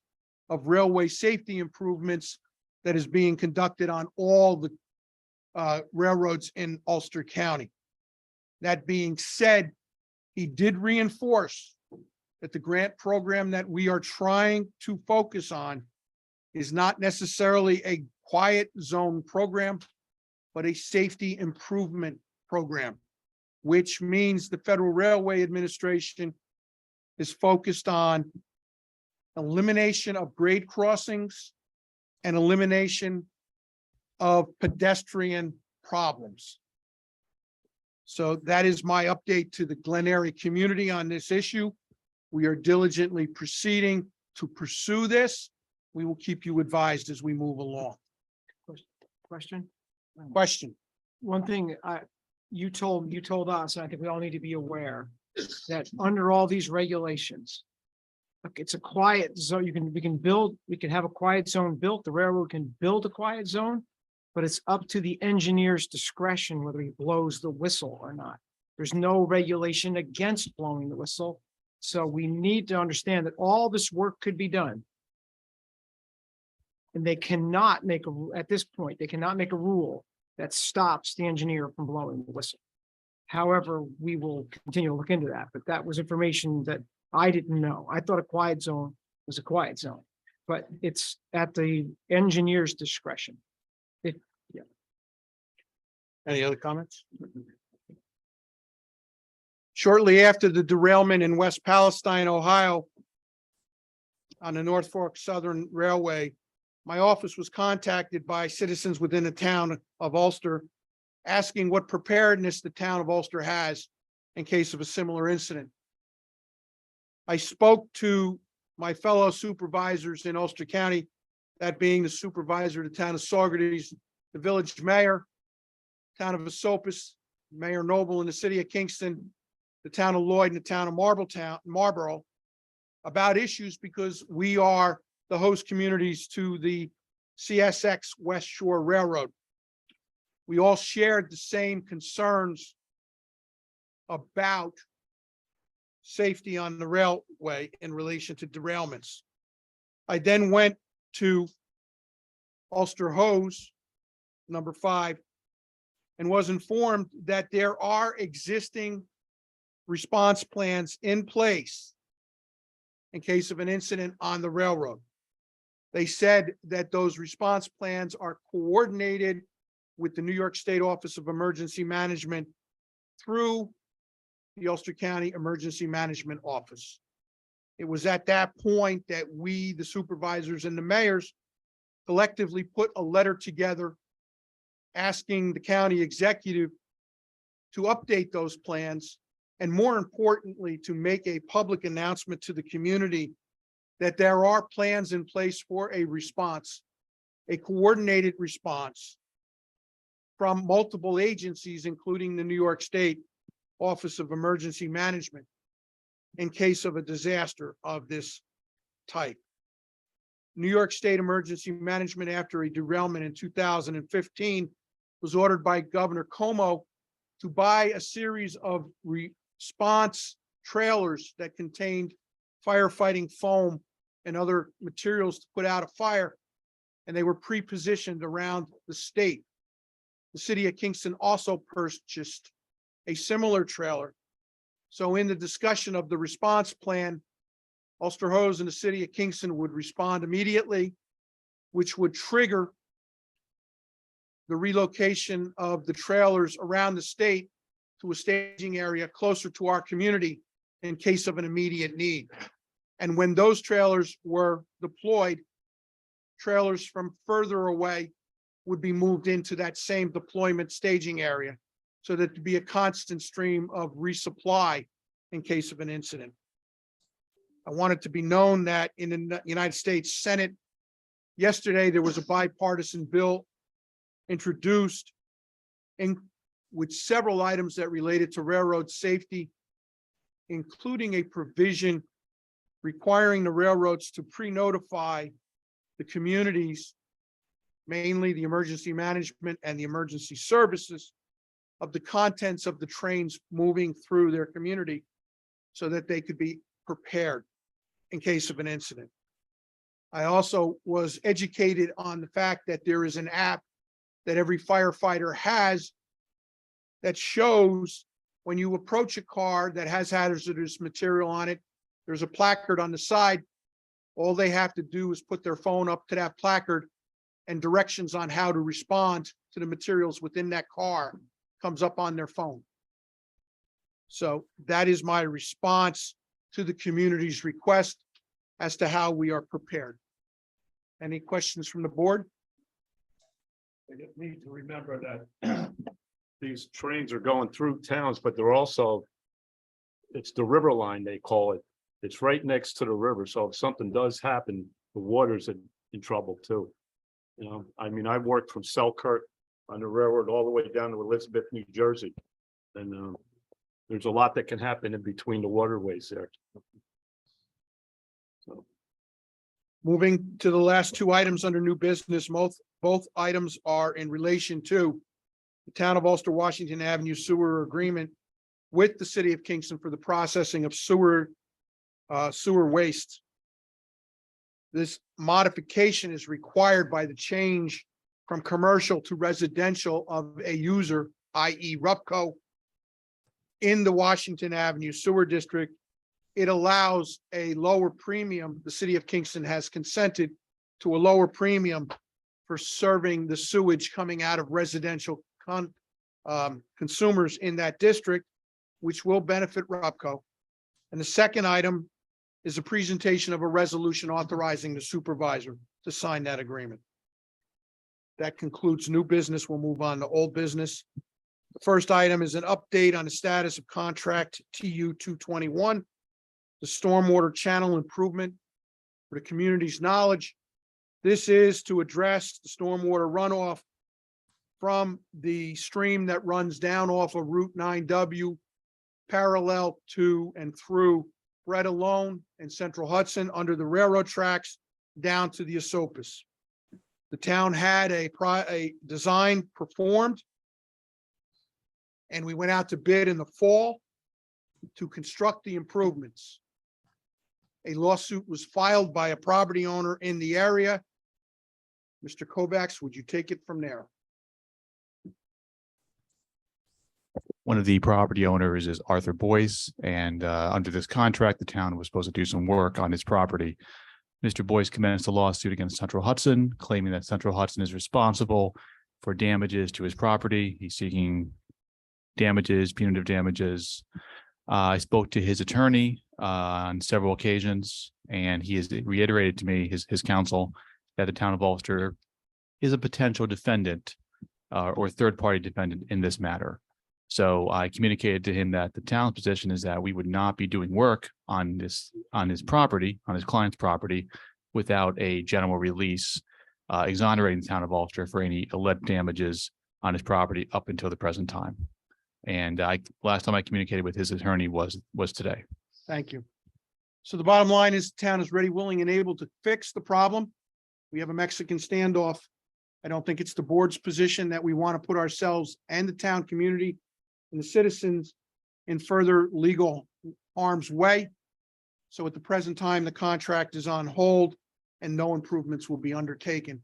of railway safety improvements that is being conducted on all the railroads in Ulster County. That being said, he did reinforce that the grant program that we are trying to focus on is not necessarily a quiet zone program, but a safety improvement program, which means the Federal Railway Administration is focused on elimination of grade crossings and elimination of pedestrian problems. So that is my update to the Glen Eyrie community on this issue. We are diligently proceeding to pursue this. We will keep you advised as we move along. Question? Question? One thing you told us, and I think we all need to be aware that under all these regulations, look, it's a quiet zone. We can have a quiet zone built. The railroad can build a quiet zone, but it's up to the engineer's discretion whether he blows the whistle or not. There's no regulation against blowing the whistle. So we need to understand that all this work could be done. And they cannot make at this point, they cannot make a rule that stops the engineer from blowing the whistle. However, we will continue to look into that, but that was information that I didn't know. I thought a quiet zone was a quiet zone, but it's at the engineer's discretion. Any other comments? Shortly after the derailment in West Palestine, Ohio, on the North Fork Southern Railway, my office was contacted by citizens within the town of Ulster asking what preparedness the town of Ulster has in case of a similar incident. I spoke to my fellow supervisors in Ulster County, that being the supervisor of the town of Saugerties, the village mayor, town of Esopus, Mayor Noble in the city of Kingston, the town of Lloyd and the town of Marlborough, about issues because we are the host communities to the CSX West Shore Railroad. We all shared the same concerns about safety on the railway in relation to derailments. I then went to Ulster Hose, number 5, and was informed that there are existing response plans in place in case of an incident on the railroad. They said that those response plans are coordinated with the New York State Office of Emergency Management through the Ulster County Emergency Management Office. It was at that point that we, the supervisors and the mayors, collectively put a letter together asking the county executive to update those plans, and more importantly, to make a public announcement to the community that there are plans in place for a response, a coordinated response from multiple agencies, including the New York State Office of Emergency Management, in case of a disaster of this type. New York State Emergency Management, after a derailment in 2015, was ordered by Governor Cuomo to buy a series of response trailers that contained firefighting foam and other materials to put out a fire, and they were pre-positioned around the state. The city of Kingston also purchased a similar trailer. So in the discussion of the response plan, Ulster Hose and the city of Kingston would respond immediately, which would trigger the relocation of the trailers around the state to a staging area closer to our community in case of an immediate need. And when those trailers were deployed, trailers from further away would be moved into that same deployment staging area so that to be a constant stream of resupply in case of an incident. I want it to be known that in the United States Senate yesterday, there was a bipartisan bill introduced in with several items that related to railroad safety, including a provision requiring the railroads to pre-notify the communities, mainly the emergency management and the emergency services, of the contents of the trains moving through their community so that they could be prepared in case of an incident. I also was educated on the fact that there is an app that every firefighter has that shows when you approach a car that has hazardous material on it, there's a placard on the side. All they have to do is put their phone up to that placard, and directions on how to respond to the materials within that car comes up on their phone. So that is my response to the community's request as to how we are prepared. Any questions from the board? They just need to remember that these trains are going through towns, but they're also, it's the river line, they call it. It's right next to the river. So if something does happen, the water's in trouble too. You know, I mean, I've worked from Selkirk on the railroad all the way down to Elizabeth, New Jersey. And there's a lot that can happen in between the waterways there. So. Moving to the last two items under new business, both items are in relation to the Town of Ulster, Washington Avenue sewer agreement with the city of Kingston for the processing of sewer waste. This modification is required by the change from commercial to residential of a user, i.e. Rupco, in the Washington Avenue Sewer District. It allows a lower premium. The city of Kingston has consented to a lower premium for serving the sewage coming out of residential consumers in that district, which will benefit Rupco. And the second item is a presentation of a resolution authorizing the supervisor to sign that agreement. That concludes new business. We'll move on to old business. The first item is an update on the status of contract TU 221, the stormwater channel improvement for the community's knowledge. This is to address the stormwater runoff from the stream that runs down off of Route 9W, parallel to and through Breda Lone and Central Hudson under the railroad tracks down to the Esopus. The town had a design performed, and we went out to bid in the fall to construct the improvements. A lawsuit was filed by a property owner in the area. Mr. Kovacs, would you take it from there? One of the property owners is Arthur Boyce, and under this contract, the town was supposed to do some work on his property. Mr. Boyce commenced a lawsuit against Central Hudson, claiming that Central Hudson is responsible for damages to his property. He's seeking damages, punitive damages. I spoke to his attorney on several occasions, and he has reiterated to me, his counsel, that the town of Ulster is a potential defendant or third-party defendant in this matter. So I communicated to him that the town's position is that we would not be doing work on his property, on his client's property, without a general release exonerating the town of Ulster for any alleged damages on his property up until the present time. And last time I communicated with his attorney was today. Thank you. So the bottom line is the town is ready, willing, and able to fix the problem. We have a Mexican standoff. I don't think it's the board's position that we want to put ourselves and the town community and the citizens in further legal harm's way. So at the present time, the contract is on hold and no improvements will be undertaken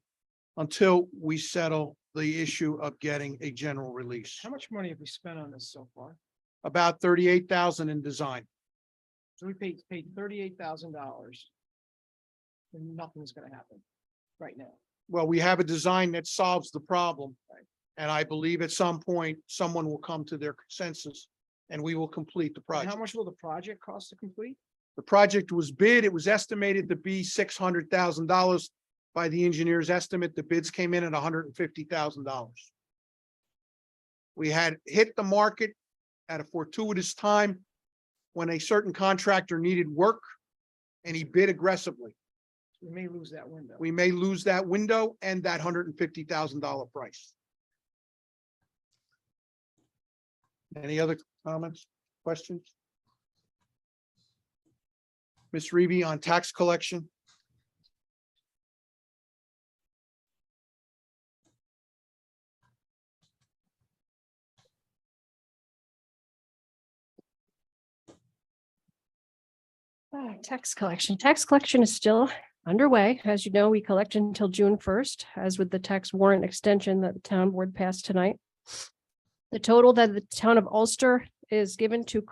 until we settle the issue of getting a general release. How much money have we spent on this so far? About 38,000 in design. So we paid $38,000. And nothing's gonna happen right now. Well, we have a design that solves the problem. And I believe at some point, someone will come to their consensus and we will complete the And how project. much will the project cost to complete? The project was bid, it was estimated to be $600,000 by the engineer's estimate. The bids came in at $150,000. We had hit the market at a fortuitous time when a certain contractor needed work and he bid aggressively. We may lose that window. We may lose that window and that $150,000 price. Any other comments, questions? Ms. Reevy on tax collection? Tax collection. Tax collection is still underway. As you know, we collect until June 1st, as with the tax warrant extension that the town board passed tonight. The total that the town of Ulster is given to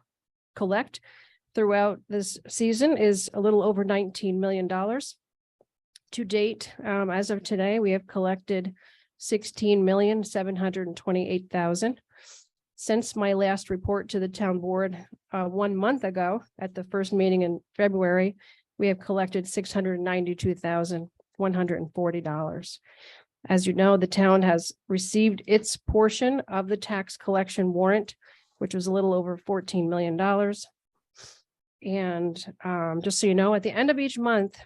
collect throughout this season is a little over $19 million. To date, as of today, we have collected $16,728,000. Since my last report to the town board 1 month ago, at the first meeting in February, we have collected $692,140. As you know, the town has received its portion of the tax collection warrant, which was a little over $14 million. And just so you know, at the end of each month,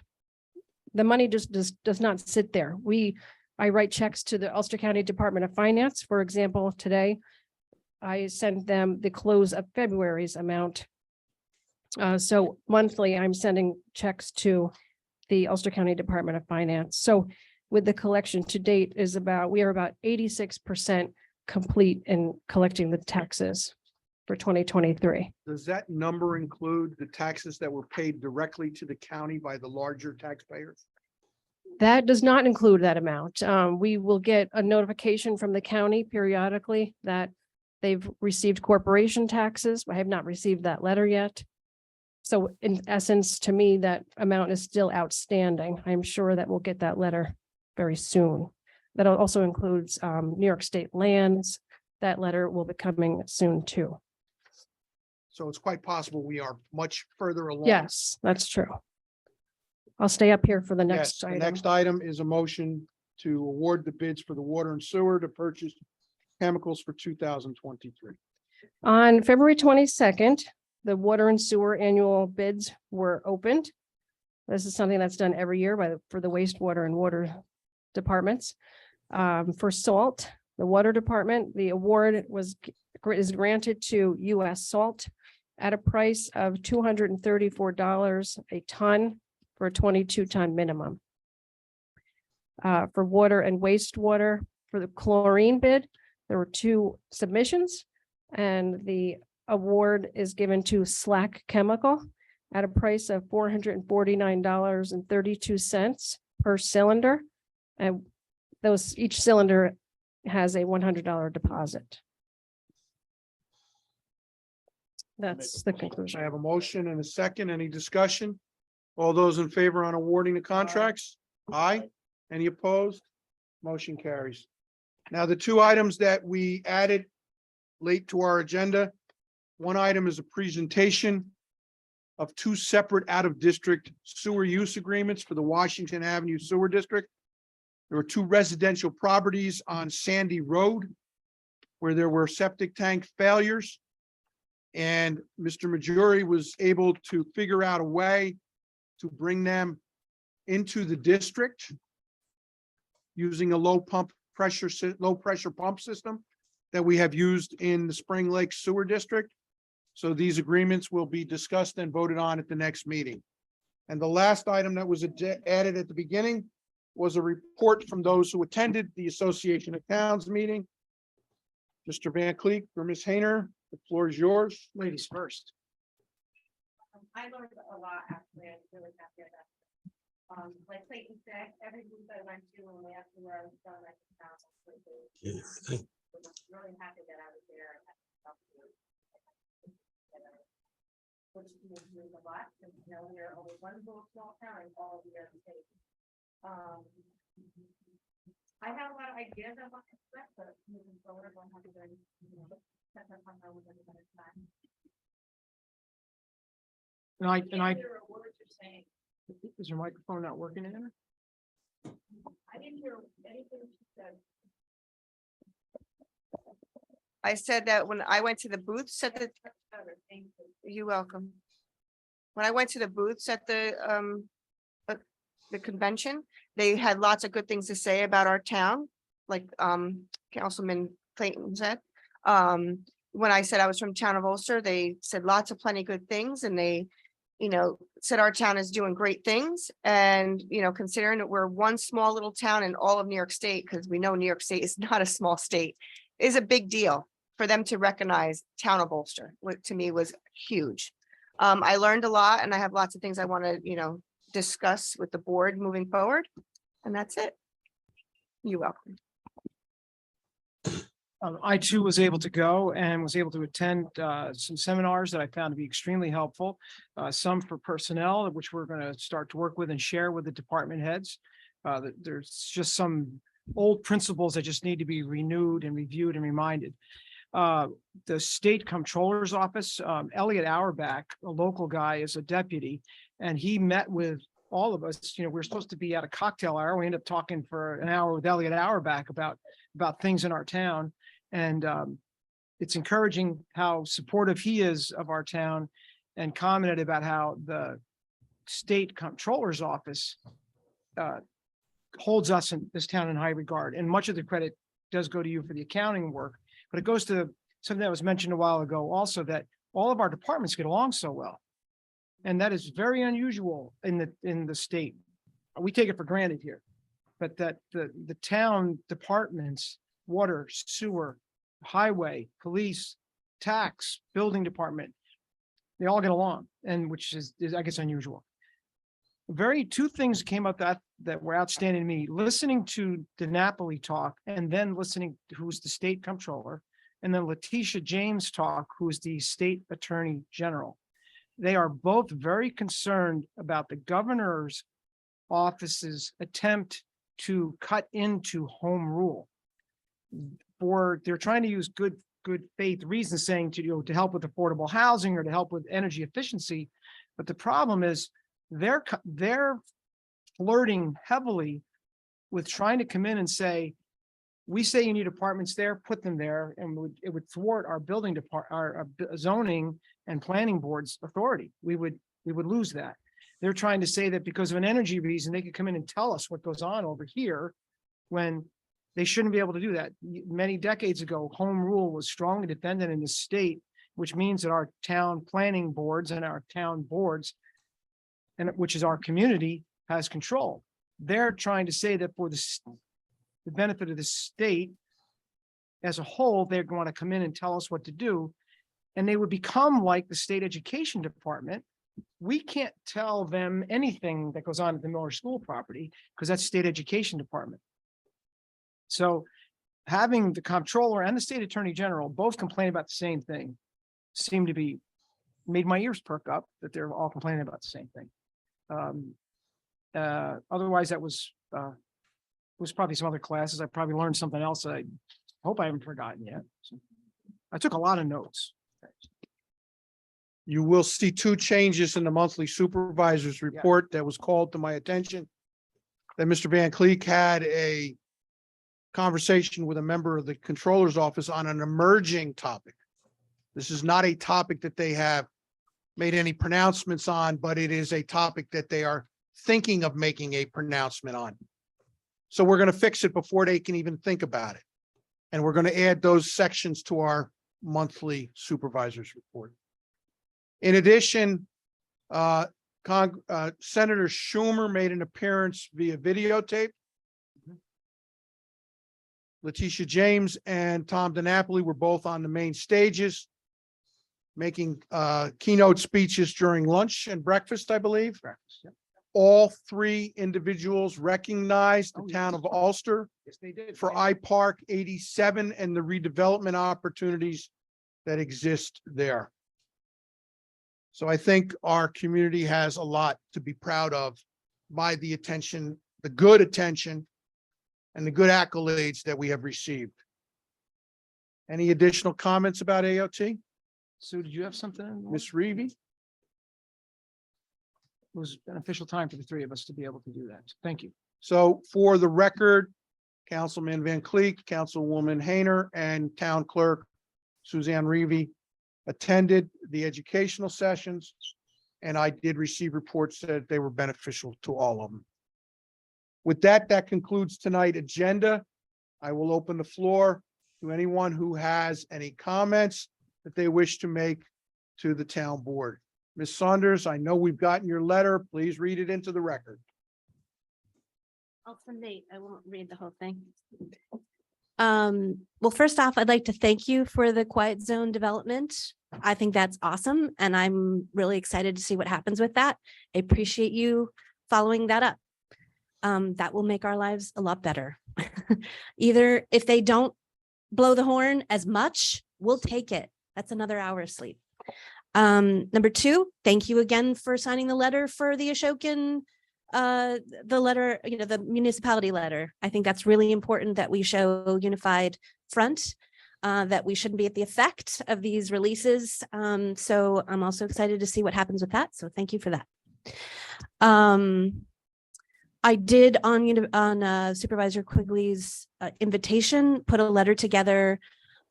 the money just does not sit there. I write checks to the Ulster County Department of Finance. For example, today, I sent them the close of February's amount. So monthly, I'm sending checks to the Ulster County Department of Finance. So with the collection to date we are about 86% complete in collecting the taxes for 2023. Does that number include the taxes that were paid directly to the county by the larger taxpayers? That does not include that amount. We will get a notification from the county periodically that they've received corporation taxes. I have not received that letter yet. So in essence, to me, that amount is still outstanding. I'm sure that we'll get that letter very soon. That also includes New York State lands. That letter will be coming soon too. So it's quite possible we are much further along. Yes, that's true. I'll stay up here for the Yes, next the item. next item is a motion to award the bids for the water and sewer to purchase chemicals for 2023. On February 22nd, the water and sewer annual bids were opened. This is something that's done every year for the wastewater and water departments. For salt, the water department, the award is granted to US Salt at a price of $234 a ton for a 22-ton minimum. For water and wastewater, for the chlorine bid, there were 2 submissions, and the award is given to Slack Chemical at a price of $449.32 per cylinder. And each cylinder has a $100 deposit. That's the I conclusion. have a motion and a second. Any discussion? All those in favor on awarding the contracts? Aye. Any opposed? Motion carries. Now, the 2 items that we added late to our agenda. One item is a presentation of 2 separate out-of-district sewer use agreements for the Washington Avenue Sewer District. There were 2 residential properties on Sandy Road where there were septic tank failures. And Mr. Majuri was able to figure out a way to bring them into the district using a low pressure pump system that we have used in the Spring Lake Sewer District. So these agreements will be discussed and voted on at the next meeting. And the last item that was added at the beginning was a report from those who attended the Association of Towns meeting. Mr. Van Cleek or Ms. Hayner, the floor is yours. Ladies first. I learned a lot, actually, I'm really happy about it. Like Clayton said, every booth I went to and they asked me where I was from, I found it. I'm really happy that I was there. And had to talk to you. Which means a lot, because, you know, we're only one little small town in all of the other states. I have a lot of ideas of what to expect, but moving forward, I'm happy to, you know, set up my own at a time. And I, Can't hear a word you're saying. is your microphone not working in there? I didn't hear anything she said. I said that when I went to the booths at the, Thank you. you're welcome. When I went to the booths at the convention, they had lots of good things to say about our town, like Councilman Clayton said. When I said I was from town of Ulster, they said lots of plenty good things, and they, you know, said our town is doing great things. And, you know, considering that we're one small little town in all of New York State, because we know New York State is not a small state, is a big deal for them to recognize town of Ulster, what to me was huge. I learned a lot, and I have lots of things I want to, you know, discuss with the board moving forward. And that's it. You're welcome. I too was able to go and was able to attend some seminars that I found to be extremely helpful. Some for personnel, which we're going to start to work with and share with the department heads. There's just some old principles that just need to be renewed and reviewed and reminded. The state comptroller's office, Elliot Auerbach, a local guy, is a deputy, and he met with all of us. You know, we're supposed to be at a cocktail hour. We ended up talking for an hour with Elliot Auerbach about things in our town. And it's encouraging how supportive he is of our town, and commented about how the state comptroller's office holds us in this town in high regard. And much of the credit does go to you for the accounting work, but it goes to something that was mentioned a while ago also, that all of our departments get along so well. And that is very unusual in the state. We take it for granted here, but that the town departments, water, sewer, highway, police, tax, building department, they all get along, and which is I guess unusual. Two things came up that were outstanding to me, listening to DiNapoli talk, and then listening to who's the state comptroller, and then Letitia James talk, who is the state attorney general. They are both very concerned about the governor's office's attempt to cut into home rule. They're trying to use good faith reasons, saying to help with affordable housing or to help with energy efficiency. But the problem is they're flirting heavily with trying to come in and say, we say you need apartments there, put them there, and it would thwart our building department, our zoning and planning board's authority. We would lose that. They're trying to say that because of an energy reason, they could come in and tell us what goes on over here, when they shouldn't be able to do that. Many decades ago, home rule was strongly defended in the state, which means that our town planning boards and our town boards, and which is our community, has control. They're trying to say that for the benefit of the state as a whole, they're going to come in and tell us what to do. And they would become like the state education department. We can't tell them anything that goes on at the Miller School property because that's state education department. So having the comptroller and the state attorney general both complain about the same thing seemed to be, made my ears perk up that they're all complaining about the same thing. Otherwise, that was probably some other classes. I probably learned something else that I hope I haven't forgotten yet. So I took a lot of notes. You will see two changes in the monthly supervisor's report that was called to my attention. That Mr. Van Cleek had a conversation with a member of the controller's office on an emerging topic. This is not a topic that they have made any pronouncements on, but it is a topic that they are thinking of making a pronouncement on. So we're going to fix it before they can even think about it. And we're going to add those sections to our monthly supervisor's report. In addition, Senator Schumer made an appearance via videotape. Letitia James and Tom DiNapoli were both on the main stages. making keynote speeches during lunch and breakfast, I believe. All three individuals recognized the town of Ulster Yes, they did. for iPark 87 and the redevelopment opportunities that exist there. So I think our community has a lot to be proud of by the attention, the good attention, and the good accolades that we have received. Any additional comments about AOT? Sue, did you have something? Ms. Reevy? It was beneficial time for the three of us to be able to do that. Thank you. So for the record, Councilman Van Cleek, Councilwoman Hayner, and Town Clerk Suzanne Reevy attended the educational sessions, and I did receive reports that they were beneficial to all of them. With that, that concludes tonight's agenda. I will open the floor to anyone who has any comments that they wish to make to the town board. Ms. Saunders, I know we've gotten your letter. Please read it into the record. I'll Nate, I won't read the whole thing. Well, first off, I'd like to thank you for the quiet zone development. I think that's awesome, and I'm really excited to see what happens with that. I appreciate you following that up. That will make our lives a lot better. Either if they don't blow the horn as much, we'll take it. That's another hour of sleep. Number two, thank you again for signing the letter for the Ashokan, the letter, the municipality letter. I think that's really important that we show unified front, that we shouldn't be at the effect of these releases. So I'm also excited to see what happens with that. So thank you for that. I did on Supervisor Quigley's invitation, put a letter together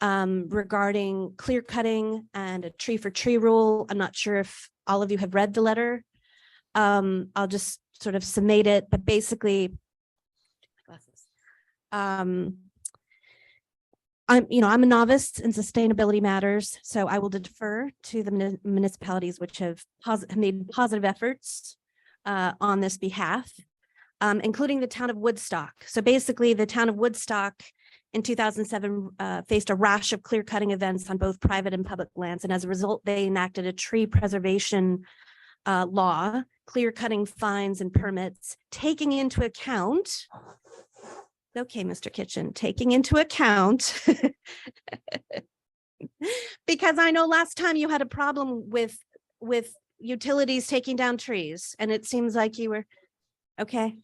regarding clear cutting and a tree for tree rule. I'm not sure if all of you have read the letter. I'll just sort of summate it, but basically, I'm a novice in sustainability matters, so I will defer to the municipalities which have made positive efforts on this behalf, including the town of Woodstock. So basically, the town of Woodstock in 2007 faced a rash of clear cutting events on both private and public lands. And as a result, they enacted a tree preservation law, clear cutting fines and permits, taking into account, okay, Mr. Kitchen, taking into account, because I know last time you had a problem with utilities taking down trees, and it seems like you were, okay.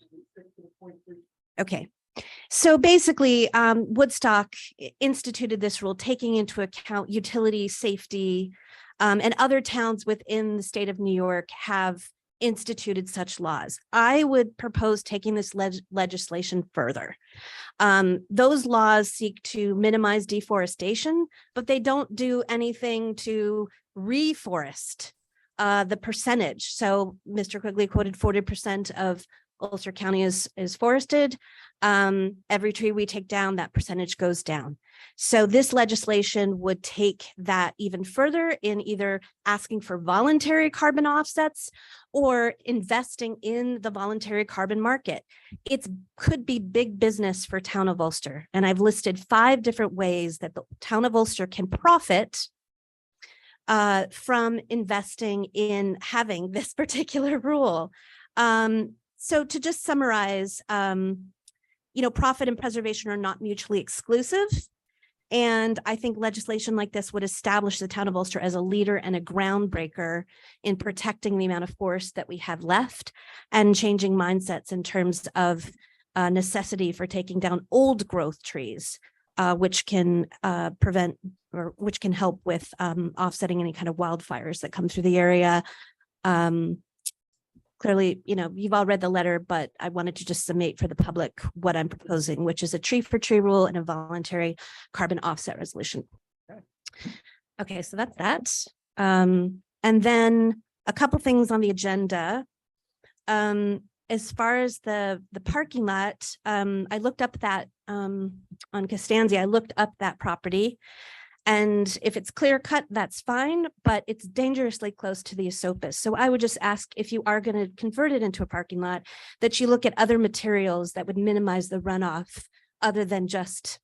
Okay. So basically, Woodstock instituted this rule, taking into account utility safety, and other towns within the state of New York have instituted such laws. I would propose taking this legislation further. Those laws seek to minimize deforestation, but they don't do anything to reforest the percentage. So Mr. Quigley quoted 40% of Ulster County is forested. Every tree we take down, that percentage goes down. So this legislation would take that even further in either asking for voluntary carbon offsets or investing in the voluntary carbon market. It could be big business for town of Ulster. And I've listed 5 different ways that the town of Ulster can profit from investing in having this particular rule. So to just summarize, profit and preservation are not mutually exclusive. And I think legislation like this would establish the town of Ulster as a leader and a groundbreaker in protecting the amount of forest that we have left and changing mindsets in terms of necessity for taking down old growth trees, which can prevent or which can help with offsetting any kind of wildfires that come through the area. Clearly, you've all read the letter, but I wanted to just summate for the public what I'm proposing, which is a tree for tree rule and a voluntary carbon offset resolution. Okay, so that's that. And then a couple things on the agenda. As far as the parking lot, I looked up that on Costanza, I looked up that property. And if it's clear cut, that's fine, but it's dangerously close to the Esopus. So I would just ask, if you are going to convert it into a parking lot, that you look at other materials that would minimize the runoff other than just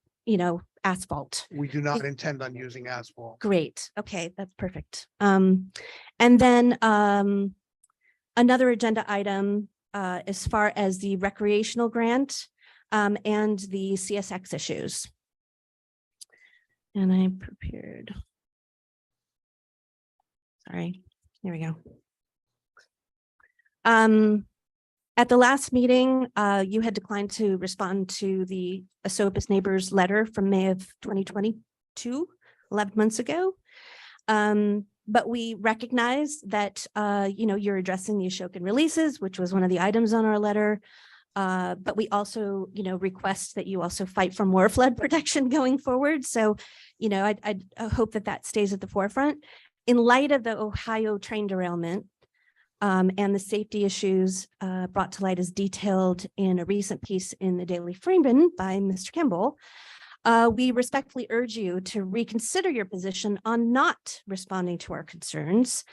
asphalt. We do not intend on using asphalt. Great. Okay, that's perfect. And then another agenda item as far as the recreational grant and the CSX issues. And I prepared. Sorry, here we go. At the last meeting, you had declined to respond to the Esopus Neighbors letter from May of 2022, 11 months ago. But we recognize that, you're addressing the Ashokan releases, which was one of the items on our letter. But we also, request that you also fight for more flood protection going forward. So, I hope that that stays at the forefront. In light of the Ohio train derailment, and the safety issues brought to light as detailed in a recent piece in the Daily Freeman by Mr. Kimball, we respectfully urge you to reconsider your position on not responding to our concerns,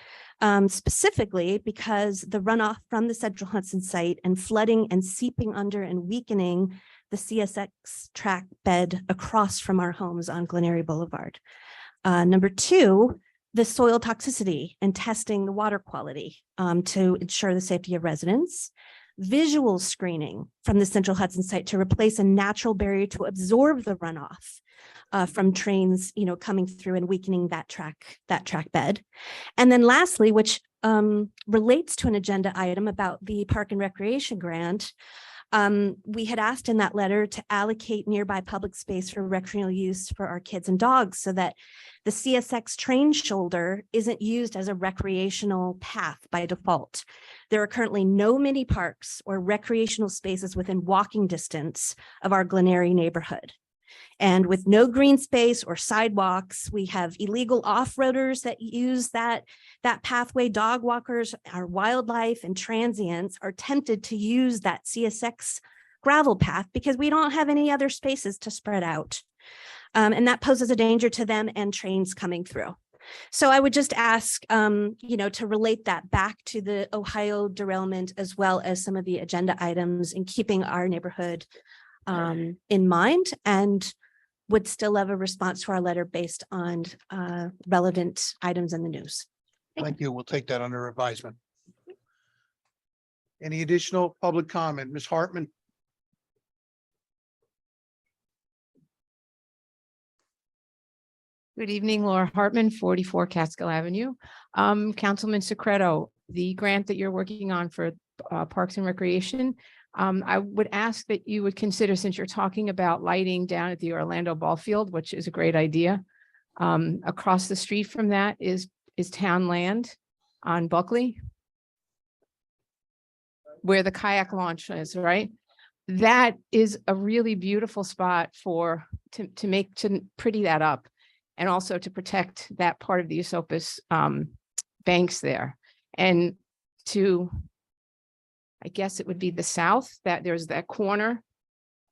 specifically because the runoff from the Central Hudson site and flooding and seeping under and weakening the CSX track bed across from our homes on Glen Boulevard. Number two, the soil toxicity and testing the water quality to ensure the safety of residents, visual screening from the Central Hudson site to replace a natural barrier to absorb the runoff from trains, coming through and weakening that track bed. And then lastly, which relates to an agenda item about the Park and Recreation Grant, we had asked in that letter to allocate nearby public space for recreational use for our kids and dogs so that the CSX train shoulder isn't used as a recreational path by default. There are currently no mini parks or recreational spaces within walking distance of our Glen Eyrie neighborhood. And with no green space or sidewalks, we have illegal off-roaders that use that pathway. Dog walkers, our wildlife and transients are tempted to use that CSX gravel path because we don't have any other spaces to spread out. And that poses a danger to them and trains coming through. So I would just ask, to relate that back to the Ohio derailment, as well as some of the agenda items in keeping our neighborhood in mind, and would still love a response to our letter based on relevant items in the news. Thank you. We'll take that under advisement. Any additional public comment? Ms. Hartman? Good evening, Laura Hartman, 44 Catskill Avenue. Councilman Secreto, the grant that you're working on for Parks and Recreation, I would ask that you would consider, since you're talking about lighting down at the Orlando Ball Field, which is a great idea. Across the street from that is town land on Buckley, where the kayak launch is, right? That is a really beautiful spot to pretty that up, and also to protect that part of the Esopus banks there. And I guess it would be the south, that there's that corner.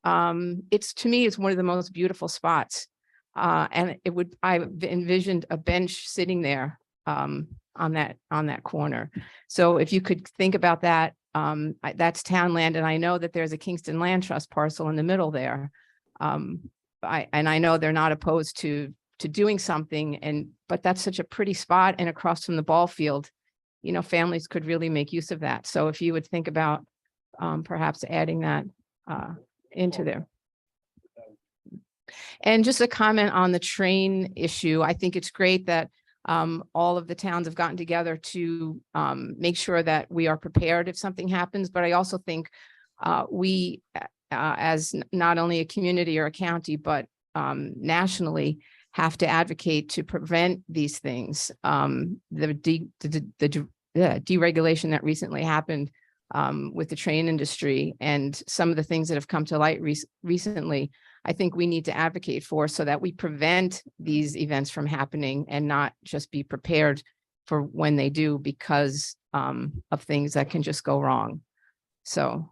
To me, it's one of the most beautiful spots. And I envisioned a bench sitting there on that corner. So if you could think about that, that's town land. And I know that there's a Kingston Land Trust parcel in the middle there. And I know they're not opposed to doing something, but that's such a pretty spot, and across from the ball field, families could really make use of that. So if you would think about perhaps adding that into there. And just a comment on the train issue. I think it's great that all of the towns have gotten together to make sure that we are prepared if something happens. But I also think we, as not only a community or a county, but nationally, have to advocate to prevent these things. The deregulation that recently happened with the train industry and some of the things that have come to light recently, I think we need to advocate for, so that we prevent these events from happening and not just be prepared for when they do, because of things that can just go wrong. So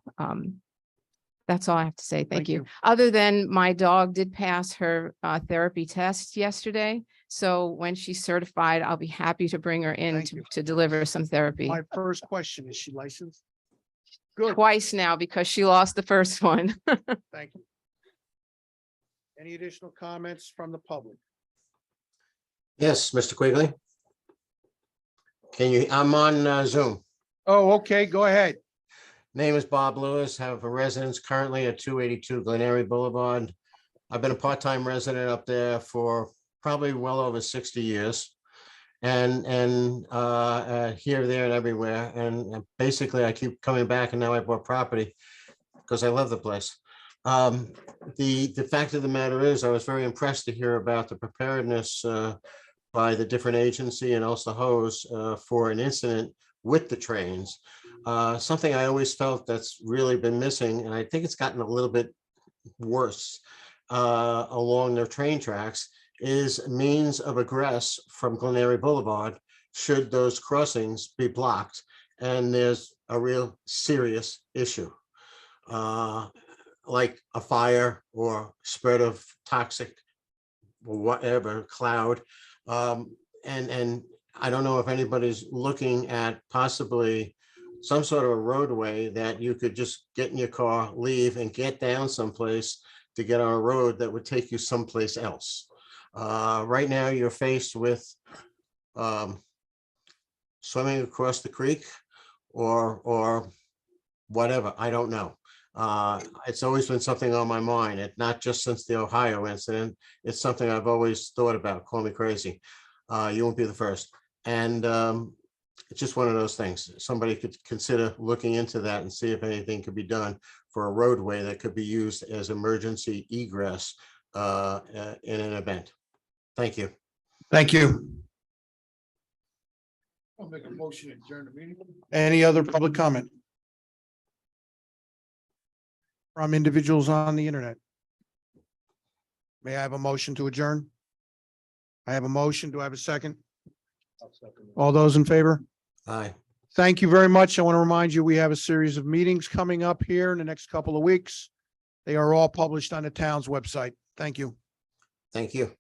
that's all I have to say. Thank you. Other than my dog did pass her therapy test yesterday. So when she's certified, I'll be happy to bring her in to deliver some therapy. My first question, is she licensed? Good. Twice now, because she lost the first one. Thank you. Any additional comments from the public? Yes, Mr. Quigley. Can you, I'm on Zoom. Oh, okay, go ahead. Name is Bob Lewis, have a residence currently at 282 Glen Eyrie Boulevard. I've been a part-time resident up there for probably well over 60 years. And here, there and everywhere. And basically I keep coming back and now I bought property because I love the place. The fact of the matter is, I was very impressed to hear about the preparedness by the different agency and also hose for an incident with the trains. Something I always felt that's really been missing, and I think it's gotten a little bit worse along their train tracks, is means of egress from Glen Eyrie Boulevard should those crossings be blocked and there's a real serious issue. Like a fire or spread of toxic or whatever cloud. And I don't know if anybody's looking at possibly some sort of a roadway that you could just get in your car, leave and get down someplace to get on a road that would take you someplace else. Right now you're faced with swimming across the creek or whatever, I don't know. It's always been something on my mind. It's not just since the Ohio incident. It's something I've always thought about. Call me crazy. You won't be the first. And it's just one of those things. Somebody could consider looking into that and see if anything could be done for a roadway that could be used as emergency egress in an event. Thank you. Thank you. I'll make a motion to adjourn the meeting. Any other public comment? From individuals on the internet? May I have a motion to adjourn? I have a motion. Do I have a second? All those in favor? Aye. Thank you very much. I want to remind you, we have a series of meetings coming up here in the next couple of weeks. They are all published on the town's website. Thank you. Thank you.